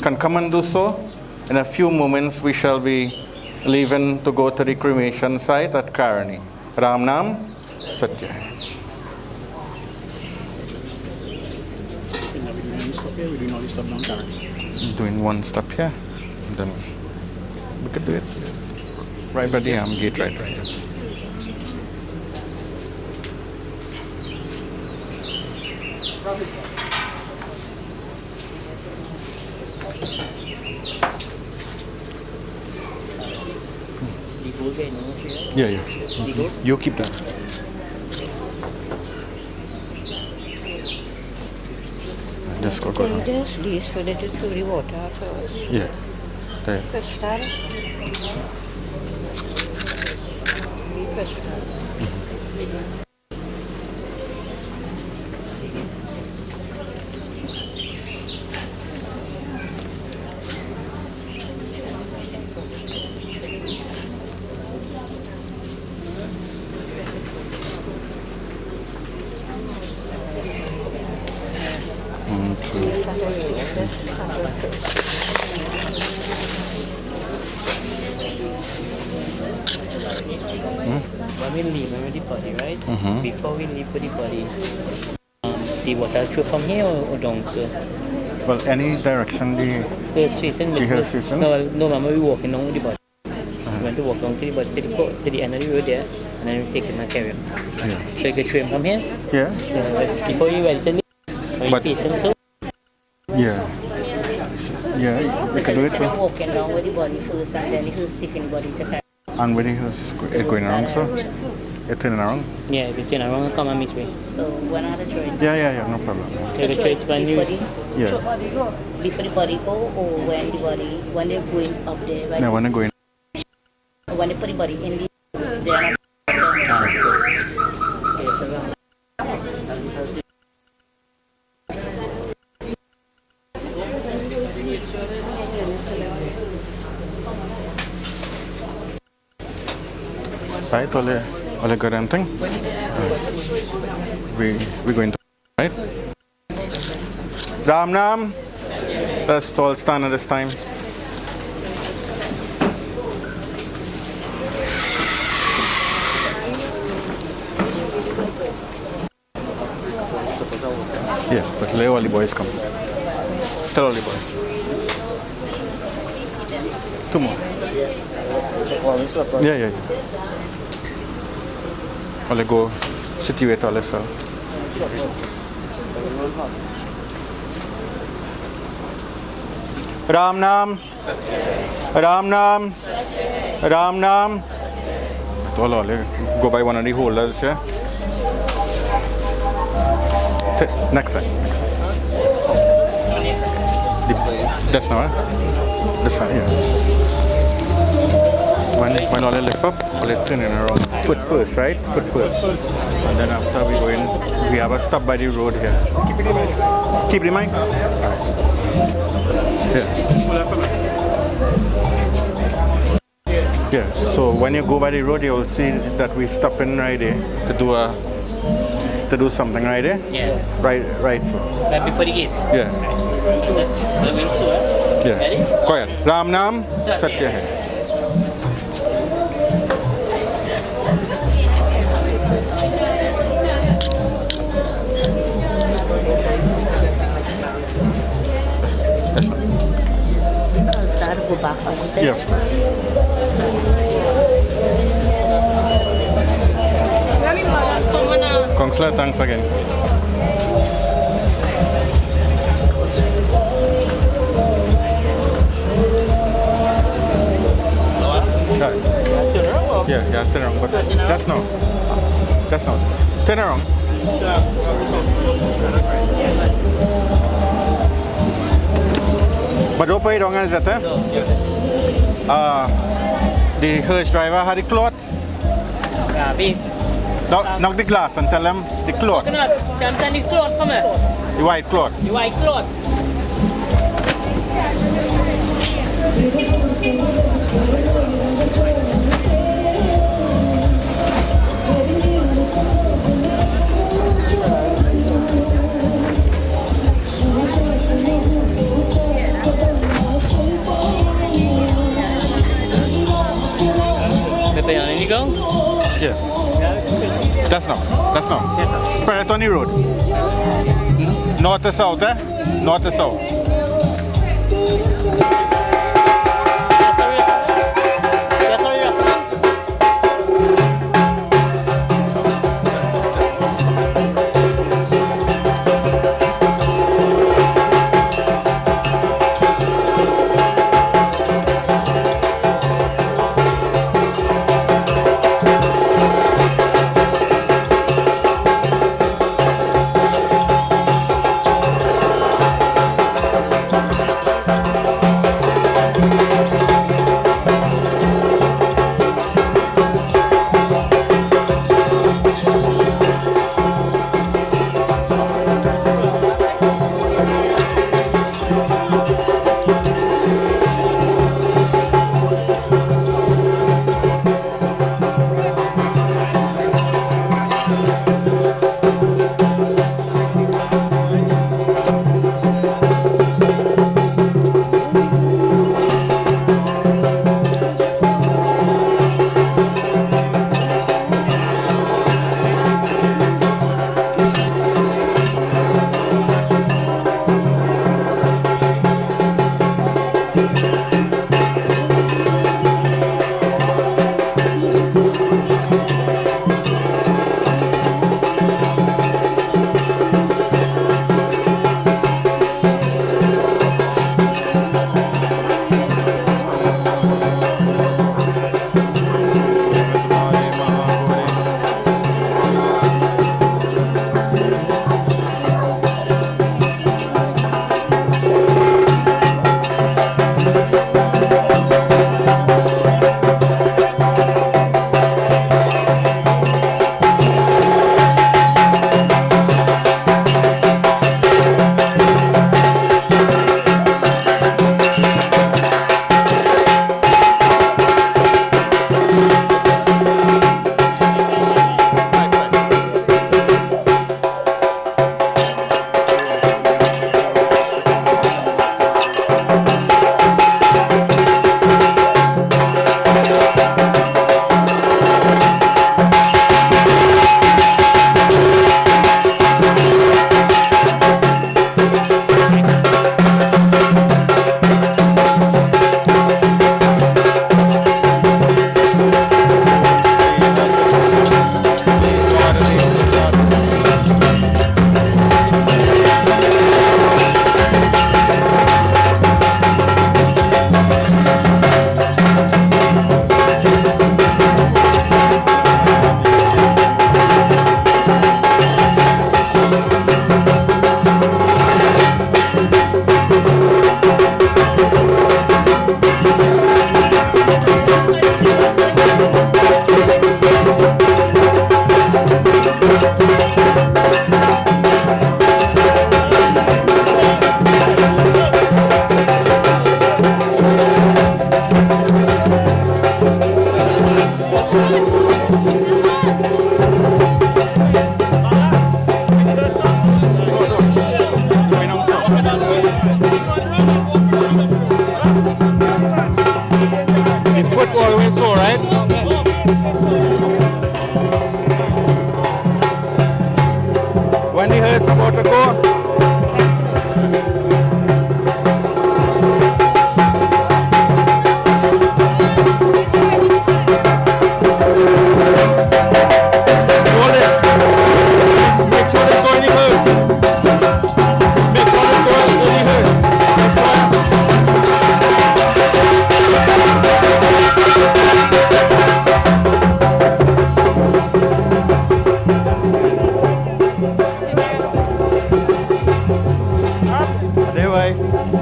come and do so. In a few moments we shall be leaving to go to the cremation site at Karani. Ram Nam Satya Hai. Doing one step here, and then we could do it right by the gate, right here. Yeah. You keep that. Just go down. Just these for the to the water. Yeah. There. Crystal. The crystal. When we leave the body, right? Before we leave the body, the water through from here or down, sir? Well, any direction the facing. No, Mama, we walking down with the body. We went to walk down to the body to the end of the road there, and then we take him and carry him. Yeah. So you get train from here? Yeah. Before you went to the facing, so? Yeah. Yeah, we can do it. So walking down with the body first, and then he's taking the body to carry. And when it's going around, so? It's turning around? Yeah, if you turn around, come and meet me. So when are the church? Yeah, no problem. So the church when you... Before the body go, or when they're going up there? Right? No, when they're going. When they put the body in the... They are not... Right, all the good thing. We're going to, right? Ram Nam. Let's all stand at this time. Yeah, but let all the boys come. Tell all the boys. 2 more. Yeah. I'll go situate all this. Ram Nam. Ram Nam. Ram Nam. All, go by one of the holders, yeah? Next side. That's now, this one, yeah. When all lift up, all turning around. Foot first, right? Foot first. And then after we go in, we have a stop by the road here. Keep it in mind. Yeah, so when you go by the road, you will see that we're stopping right there to do something right there. Yes. Right, so. Right before the gate. Yeah. Yeah. Ready? Quiet. Ram Nam, Satya Hai. Go back upstairs. Yeah. Counselor, thanks again. Yeah, turn around. But that's not. Turn around. But don't put it on as that, eh? The hearse driver had the cloth. Ravi. Knock the glass and tell them the cloth. Tell the cloth, come here. The white cloth. The white cloth. There you go. Yeah. That's not. Spread it on the road. North to south, eh? North to south.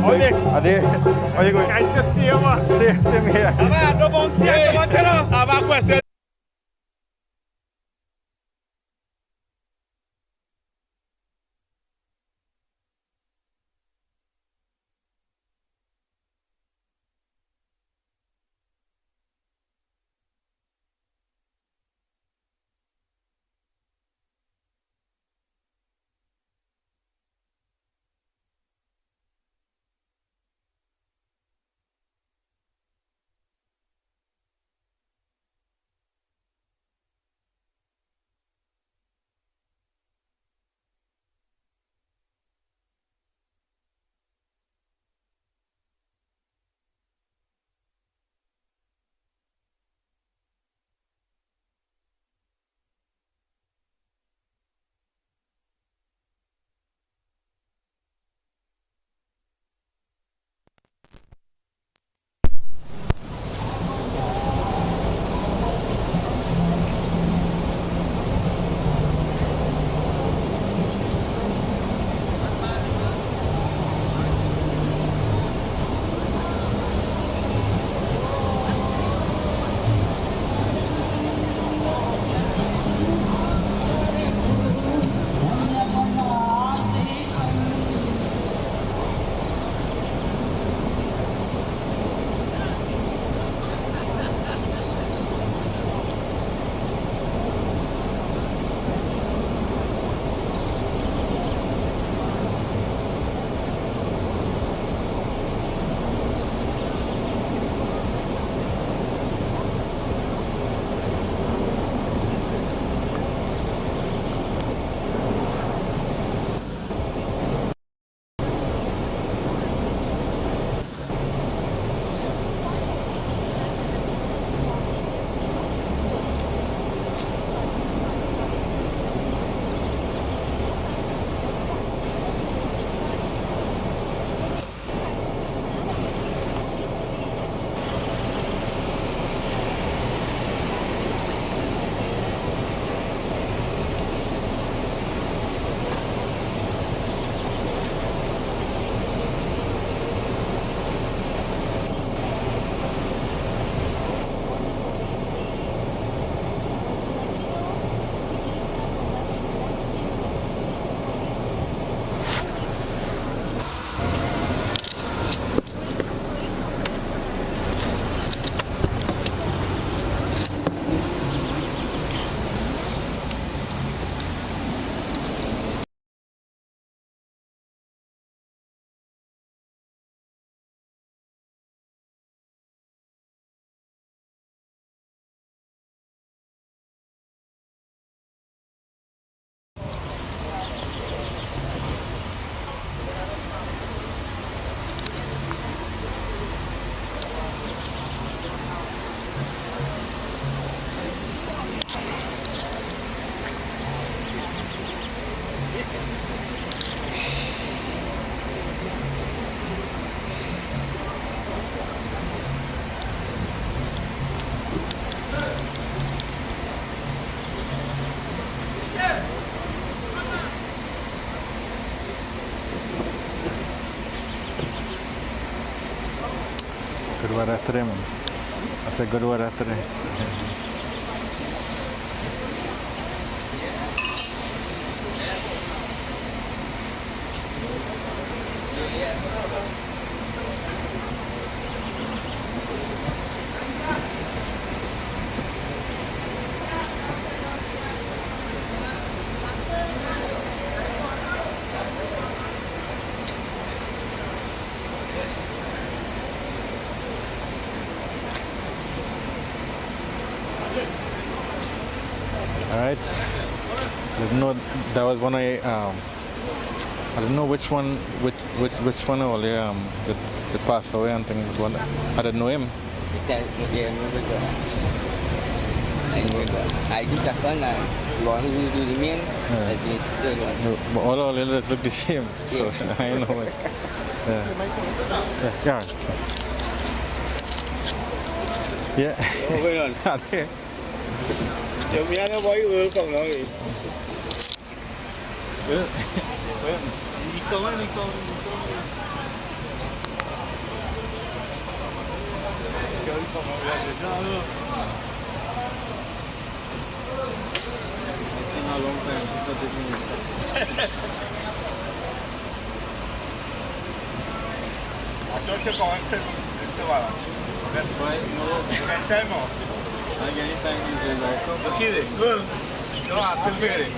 Ade, are you going? I said, see you, man. Same here. I have a question. Kedua trim. Saya kedua trim. Alright. Didn't know that was one I didn't know which one all that passed away and things. I didn't know him. I just got one. You want to do the mean? But all our letters look the same, so I know it. Yeah. Yo mira no voy a con nó đi. Đi con. a long time since I did music. I thought you were going to that's why, you can time off. I get anytime these days, look at it, good. No, I feel very.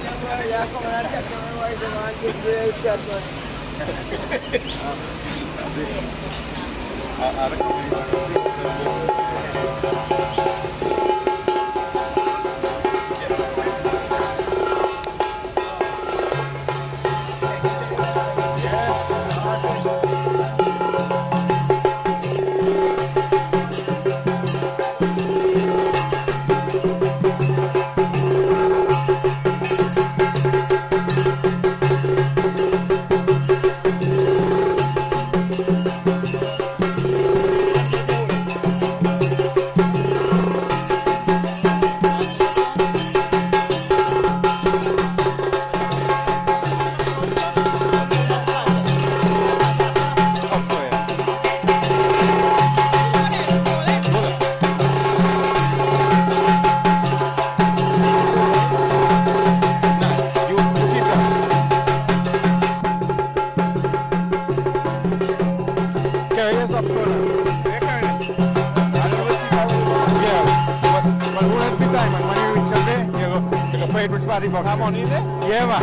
Come on in there? Yeah, man.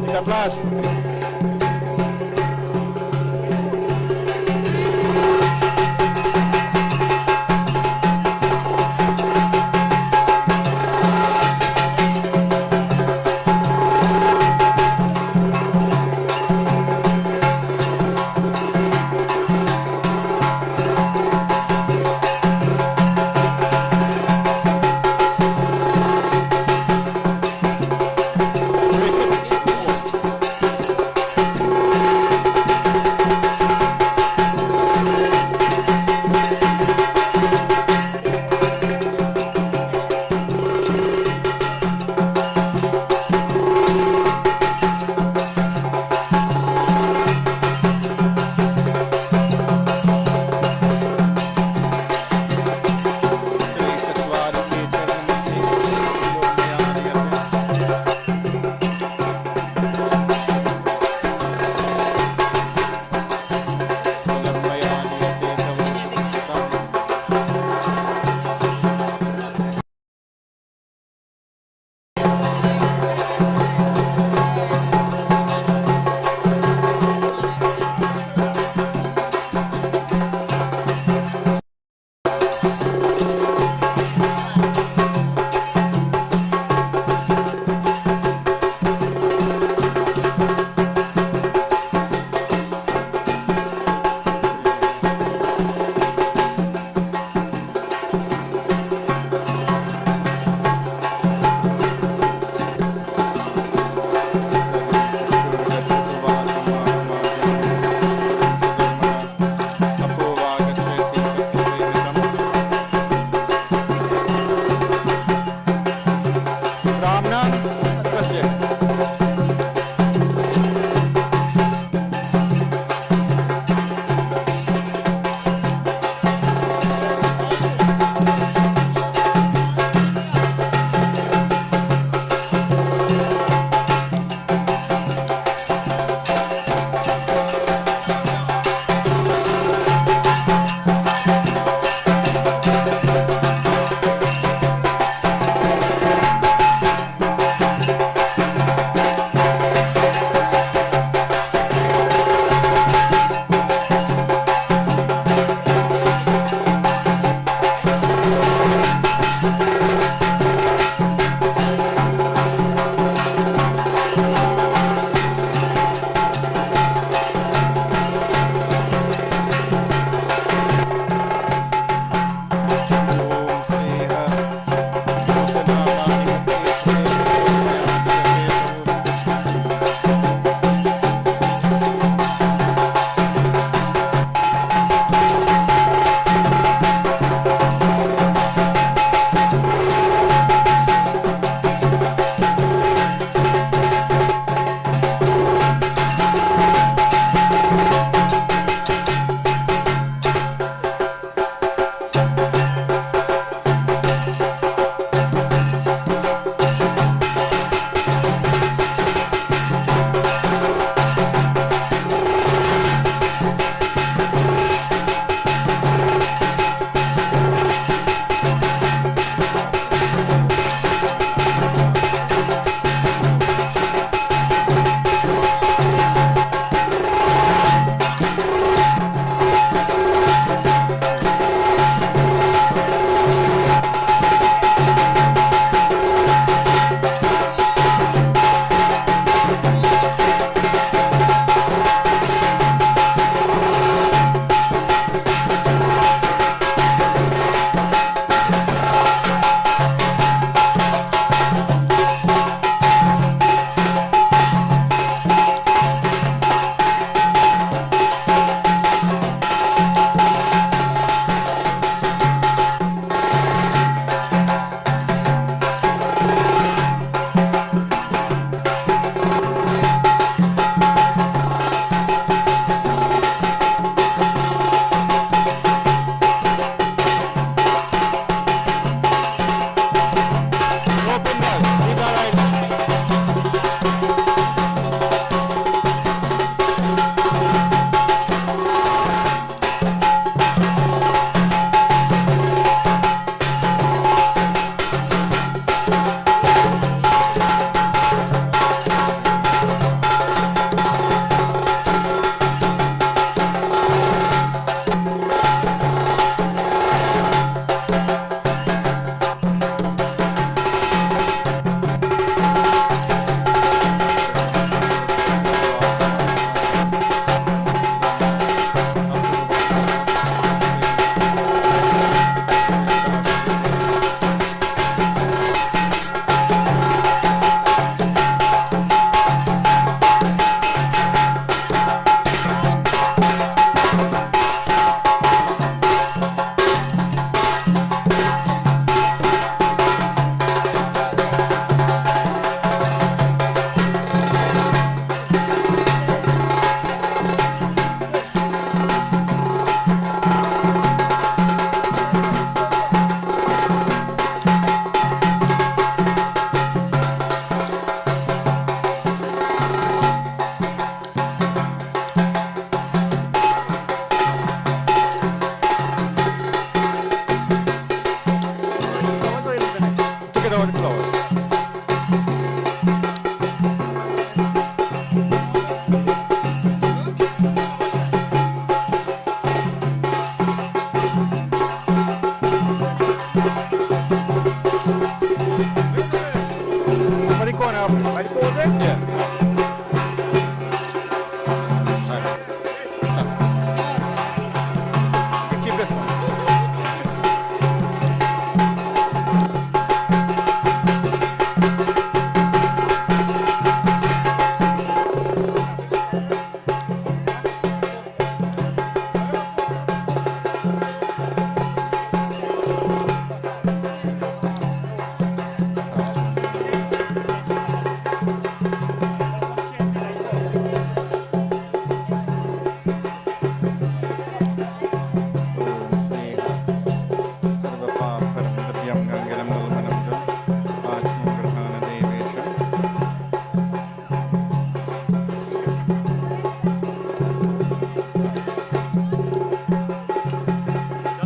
It's a blast.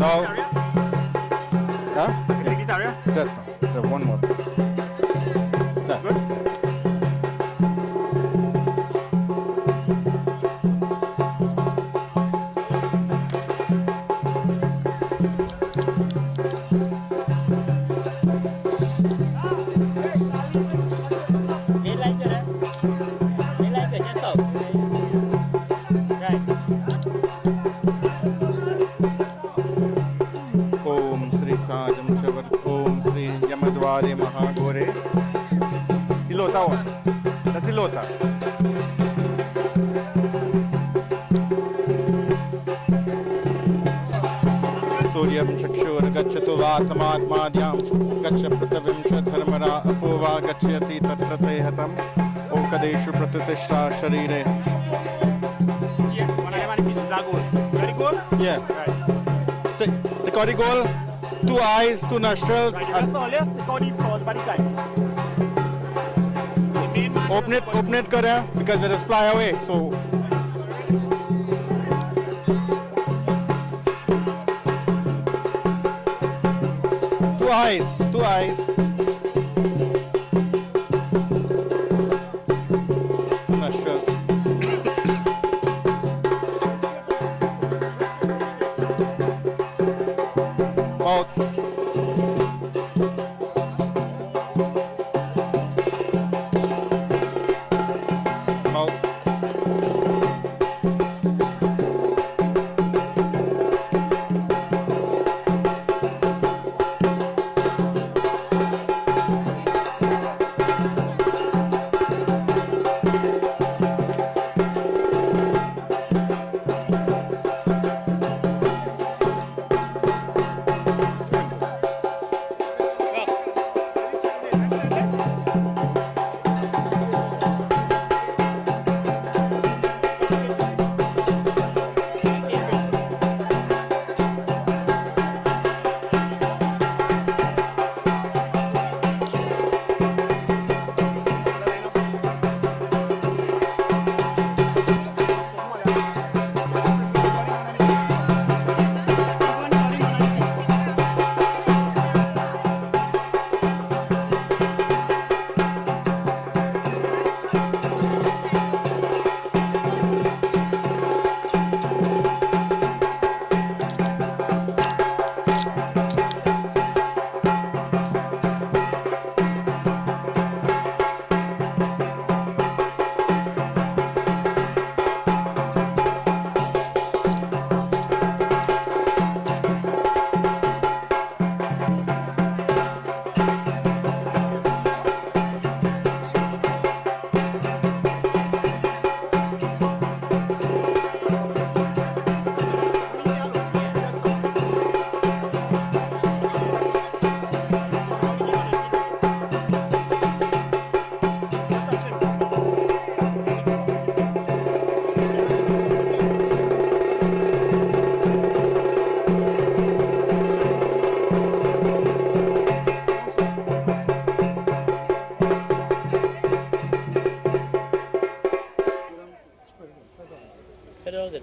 Now. Huh? The guitar, yeah? That's not. There's one more. That. Good? Om Sri Sajam Shavat Om Sri Yamadware Mahagore. Ilota one. That's Ilota. Suryam Chakshur Gachatu Vatmatmadhyam Gacha Pratavim Dharmara Apova Gachyati Tatrate Hatam Okadeshu Pratatishta Sharire. Yeah, one of the pieces are good. Very good? Yeah. Right. The cortical, 2 eyes, 2 nostrils. Right, that's all, yeah? Take out these flaws by the time. The main man Open it, Kara, because it is fly away. So. Two eyes. 2 nostrils. Mouth.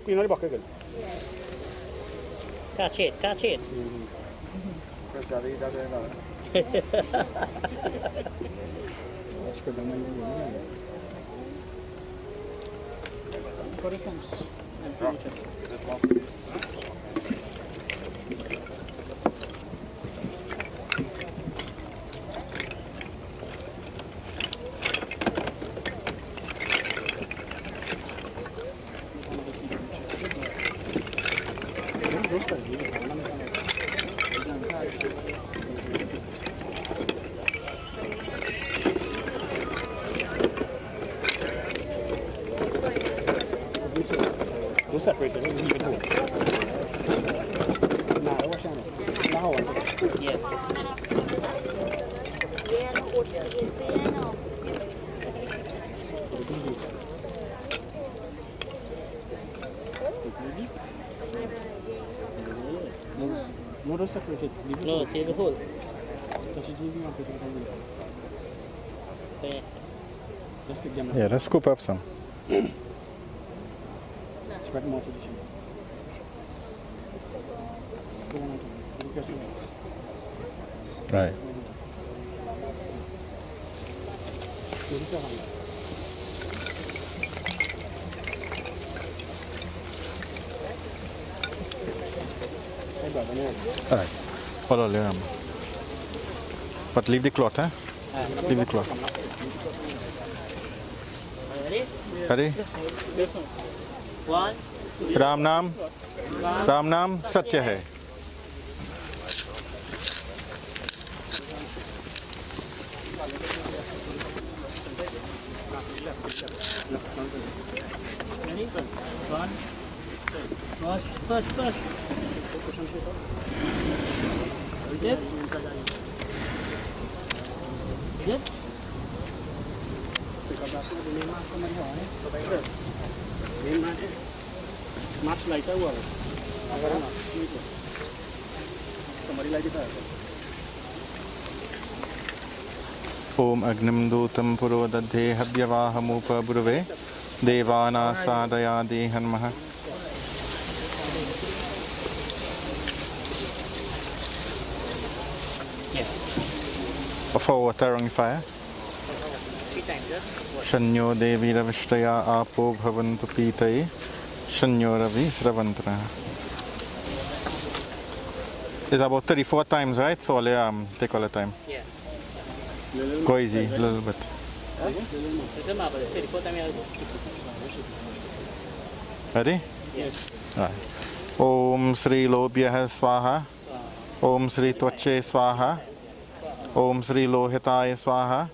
Queen of the bucket. Catch it. We'll separate them. We'll leave it home. Nah, what's that? Now, yeah. No, don't separate it. Leave it No, leave it whole. Touch it, leave it and put it on the Let's stick them. Yeah, let's scoop up some. Spread more to the shoe. Right. All right. Follow them. But leave the cloth, huh? Leave the cloth. Ready? One. Ram नाम सत्य है. Much lighter world. Somebody like it. ओम अग्निम दूतम पुरोदधे हव्यवाहमूप ब्रुवे देवाना सादया देहन्मः. For water on fire. Shanyo devi ravishtaya apo bhavantu pitaye. Shanyo Ravi Sravantana. It's about 34 times, right? So take all the time. Yeah. Go easy, a little bit. Ready? Yes. Right. Om Sri Lobhyah Swaha. Om Sri Tvache Swaha. Om Sri Lohitaya Swaha.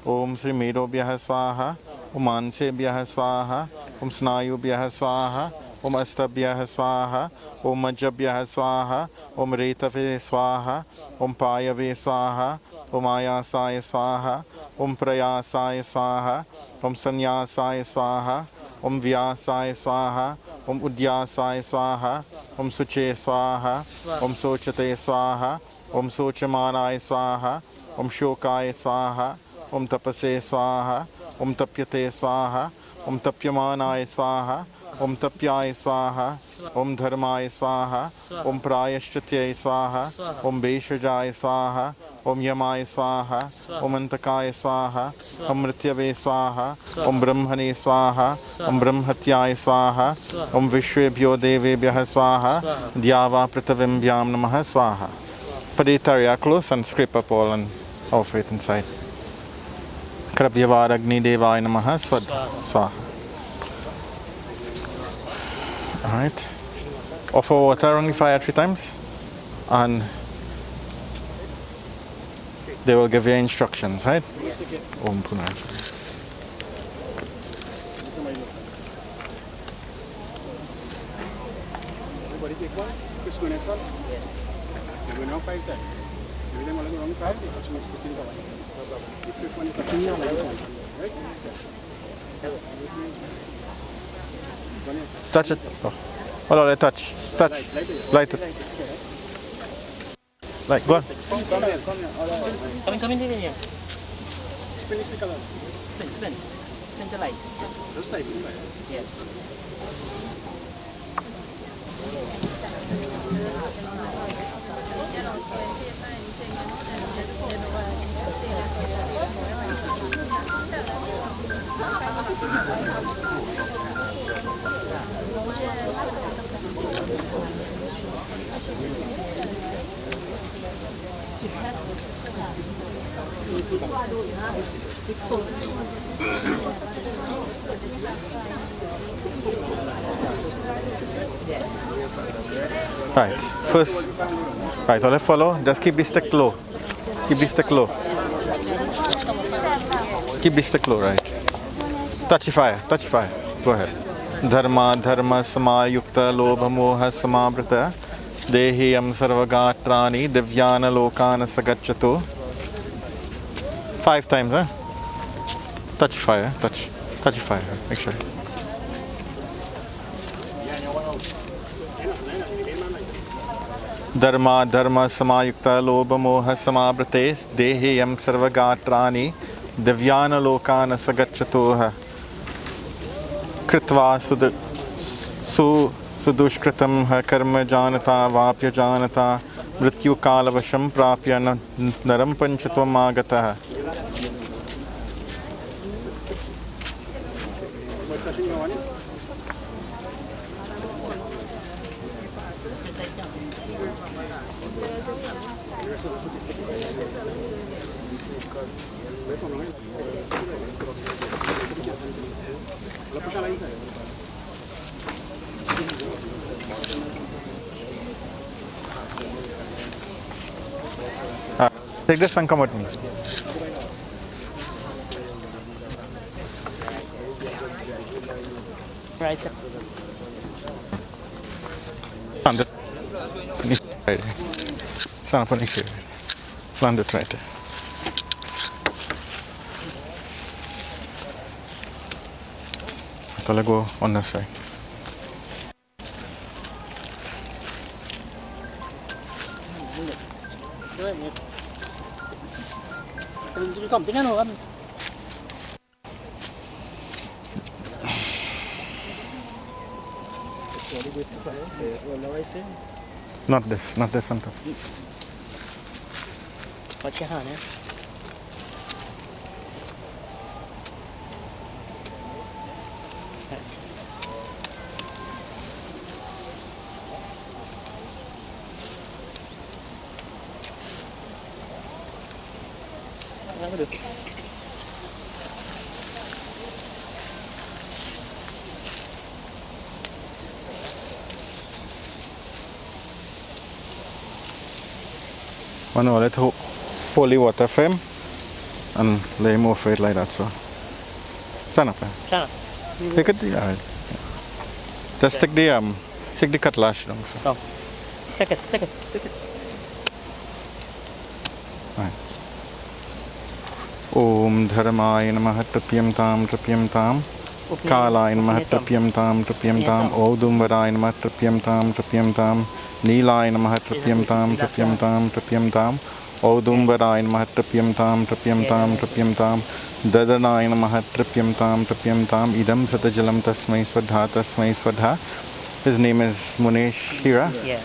Om Sri Medobhyah Swaha. Om Ansebhyah Swaha. Om Snayubhyah Swaha. Om Astabhyah Swaha. Om Majabhyah Swaha. Om Retave Swaha. Om Payave Swaha. Om Ayasaya Swaha. Om Prayasaya Swaha. Om Sanyasaya Swaha. Om Vyasaya Swaha. Om Udyasaya Swaha. Om Suche Swaha. Om Sochate Swaha. Om Sochamanaya Swaha. Om Shokaya Swaha. Om Tapase Swaha. Om Tapyate Swaha. Om Tapyamanaya Swaha. Om Tapyaya Swaha. Om Dharmaya Swaha. Om Prayashchatyaya Swaha. Om Beshajaya Swaha. Om Yamaya Swaha. Om Antakaya Swaha. Om Mrityave Swaha. Om Brahmane Swaha. Om Brahmatyaya Swaha. Om Vishwebhyo Devebhyah Swaha. Dhyava Pritavimbyam Namaha Swaha. Put the area close and scrape up all and off it inside. Krabhyavar Agni Devaya Namaha Swaha. Alright. Offer water on the fire 3 times and they will give you instructions, right? Om Punarja. Everybody take one. Chris going in front. You're going on 5 times. Every time I go on 5, they touch me sticking the one. The 5th one is touching me, I like one. Right? Touch it. Oh, no, touch. Touch. Light it. Like, go on. Come in here. Spin the stick around. Spin the light. Just type it. Yeah. Right. First, right, all I follow, just keep the stick low. Keep the stick low. Keep the stick low, right. Touch the fire, touch the fire. Go ahead. Dharma, dharma, samayukta, lobha, moha, samabrita. Dehiyam sarvagatrani, divyana lokana sagacchato. 5 times, huh? Touch the fire, touch the fire, make sure. Dharma, dharma, samayukta, lobha, moha, samabrite, dehiyam sarvagatrani, divyana lokana sagacchatoha. Kritva sudushkritam karma janata, vapya janata, मृत्युकालवशं प्राप्य नरं पञ्चत्वम् आगतः Take this and come with me. Right, sir. Stand it. Stand up on the chair. Land it right there. I'll go on this side. Not this on top. Watch your hand, eh? One wallet holy water frame and lay him over it like that. So stand up. Stand up. Take it. Yeah. Just take the cutlass down. So. Oh. Take it. Right. Om Dharmaya Namaha Tapyam Tam Kalaya Namaha Tapyam Tam Odumvaraya Namaha Tapyam Tam Neelaya Namaha Tapyam Tam Odumvaraya Namaha Tapyam Tam Dadanaya Namaha Tapyam Tam Idam Satajalam Tasmai Swadha. His name is Moonish Heera. Yeah.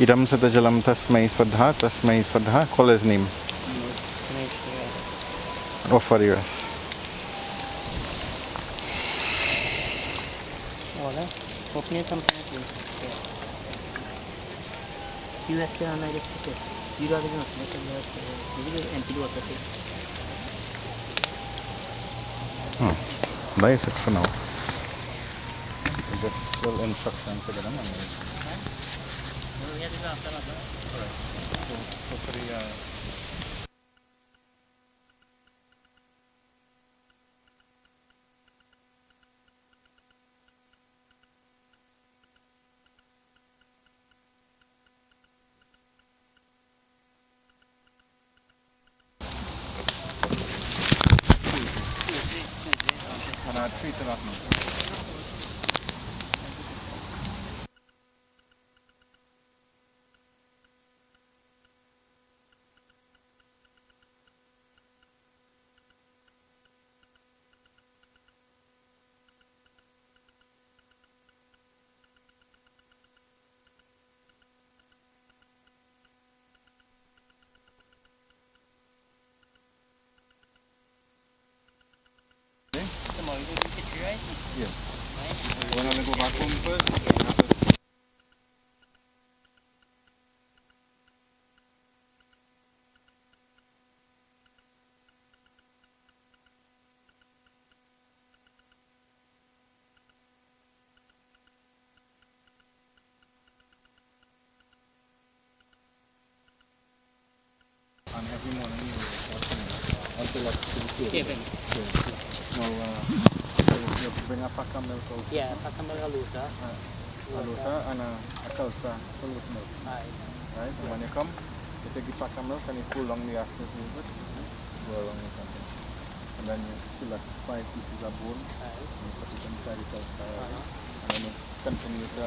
Idam Satajalam Tasmai Swadha. Call his name. Or for the rest. Open it sometime, please. US on United States. You got it on empty water. That is it for now. Just little instructions to get them. Alright. So for the and every morning you until up to the table. Now you bring a pack of milk out. Yeah, pack of milk alusa. Alusa and a calza full with milk. Right? And when you come, you take the pack of milk and you pull along the axis with it. Go along with something. And then you select 5 pieces of bone. And you put it inside the calza. And then you continue to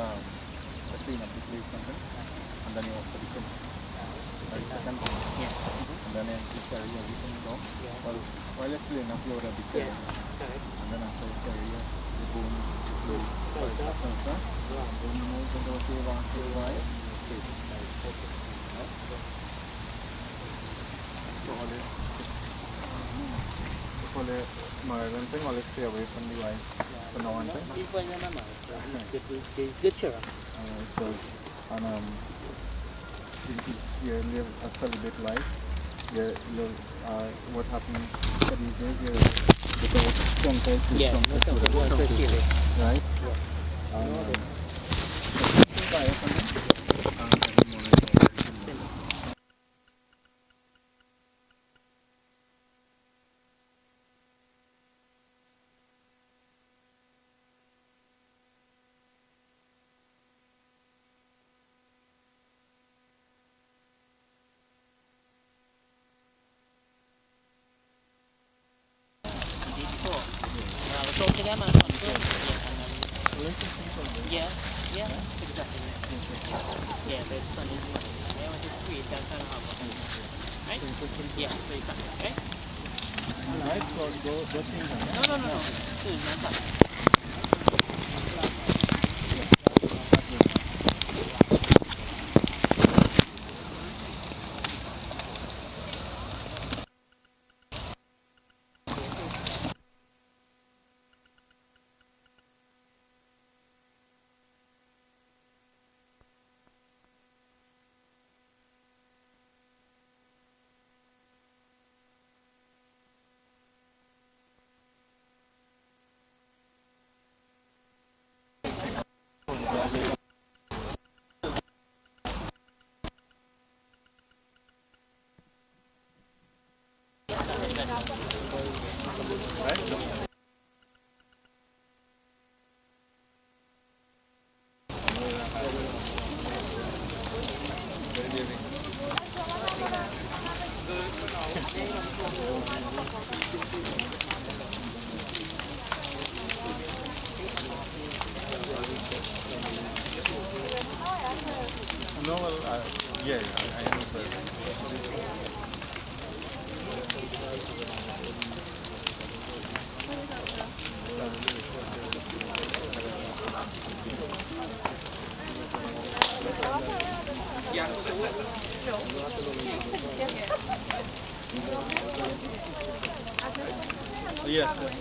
clean up the plate something. And then you offer the king. Right, second? Yeah. And then you carry everything down. Yeah. Well, while you're cleaning up, you already carry. And then after you carry the bone, the plate, and then you move into the save after a while. For the Maryland thing, I'll stay away from the wife for now and then. Good sure. So, and you live a celibate life. You live, what happens for these days, you without contact with right? Yeah, exactly. Yeah, but it's funny. I want to create that kind of harmony. Right? Yeah, so you can, right? Alright, so go thing. No. So it's not that. No, well, yeah, I know that. Yes.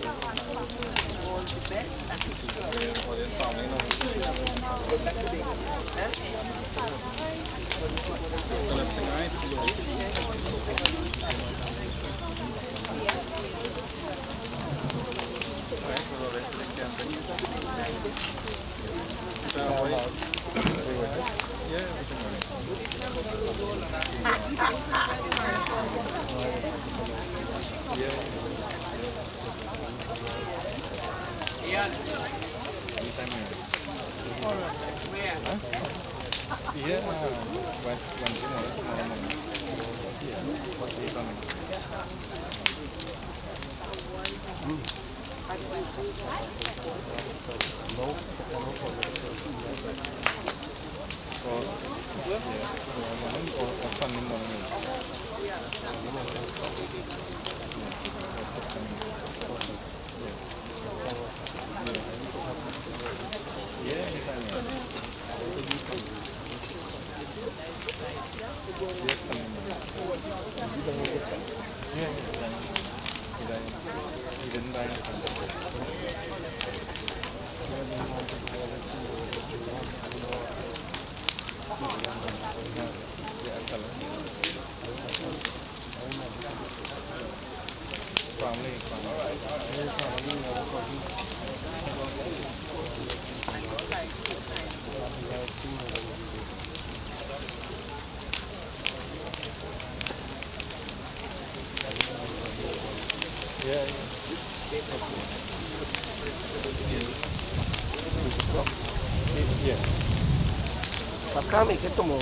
Kami que tomó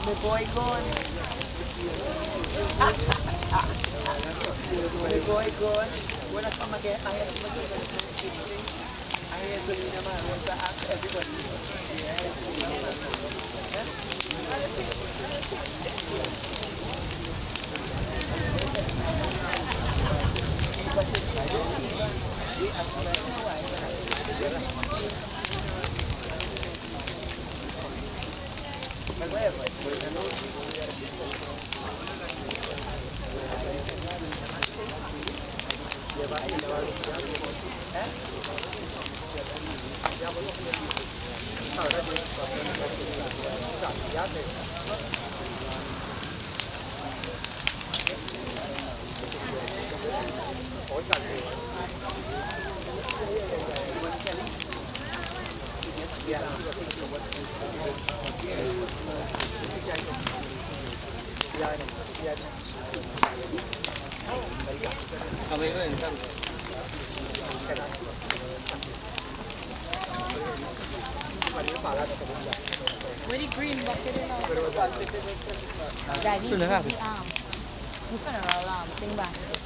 Me voy con. Bueno, como que I have to ask everybody. Where the green bucket in our Daddy, the arm. Look at her alarm, thing basket.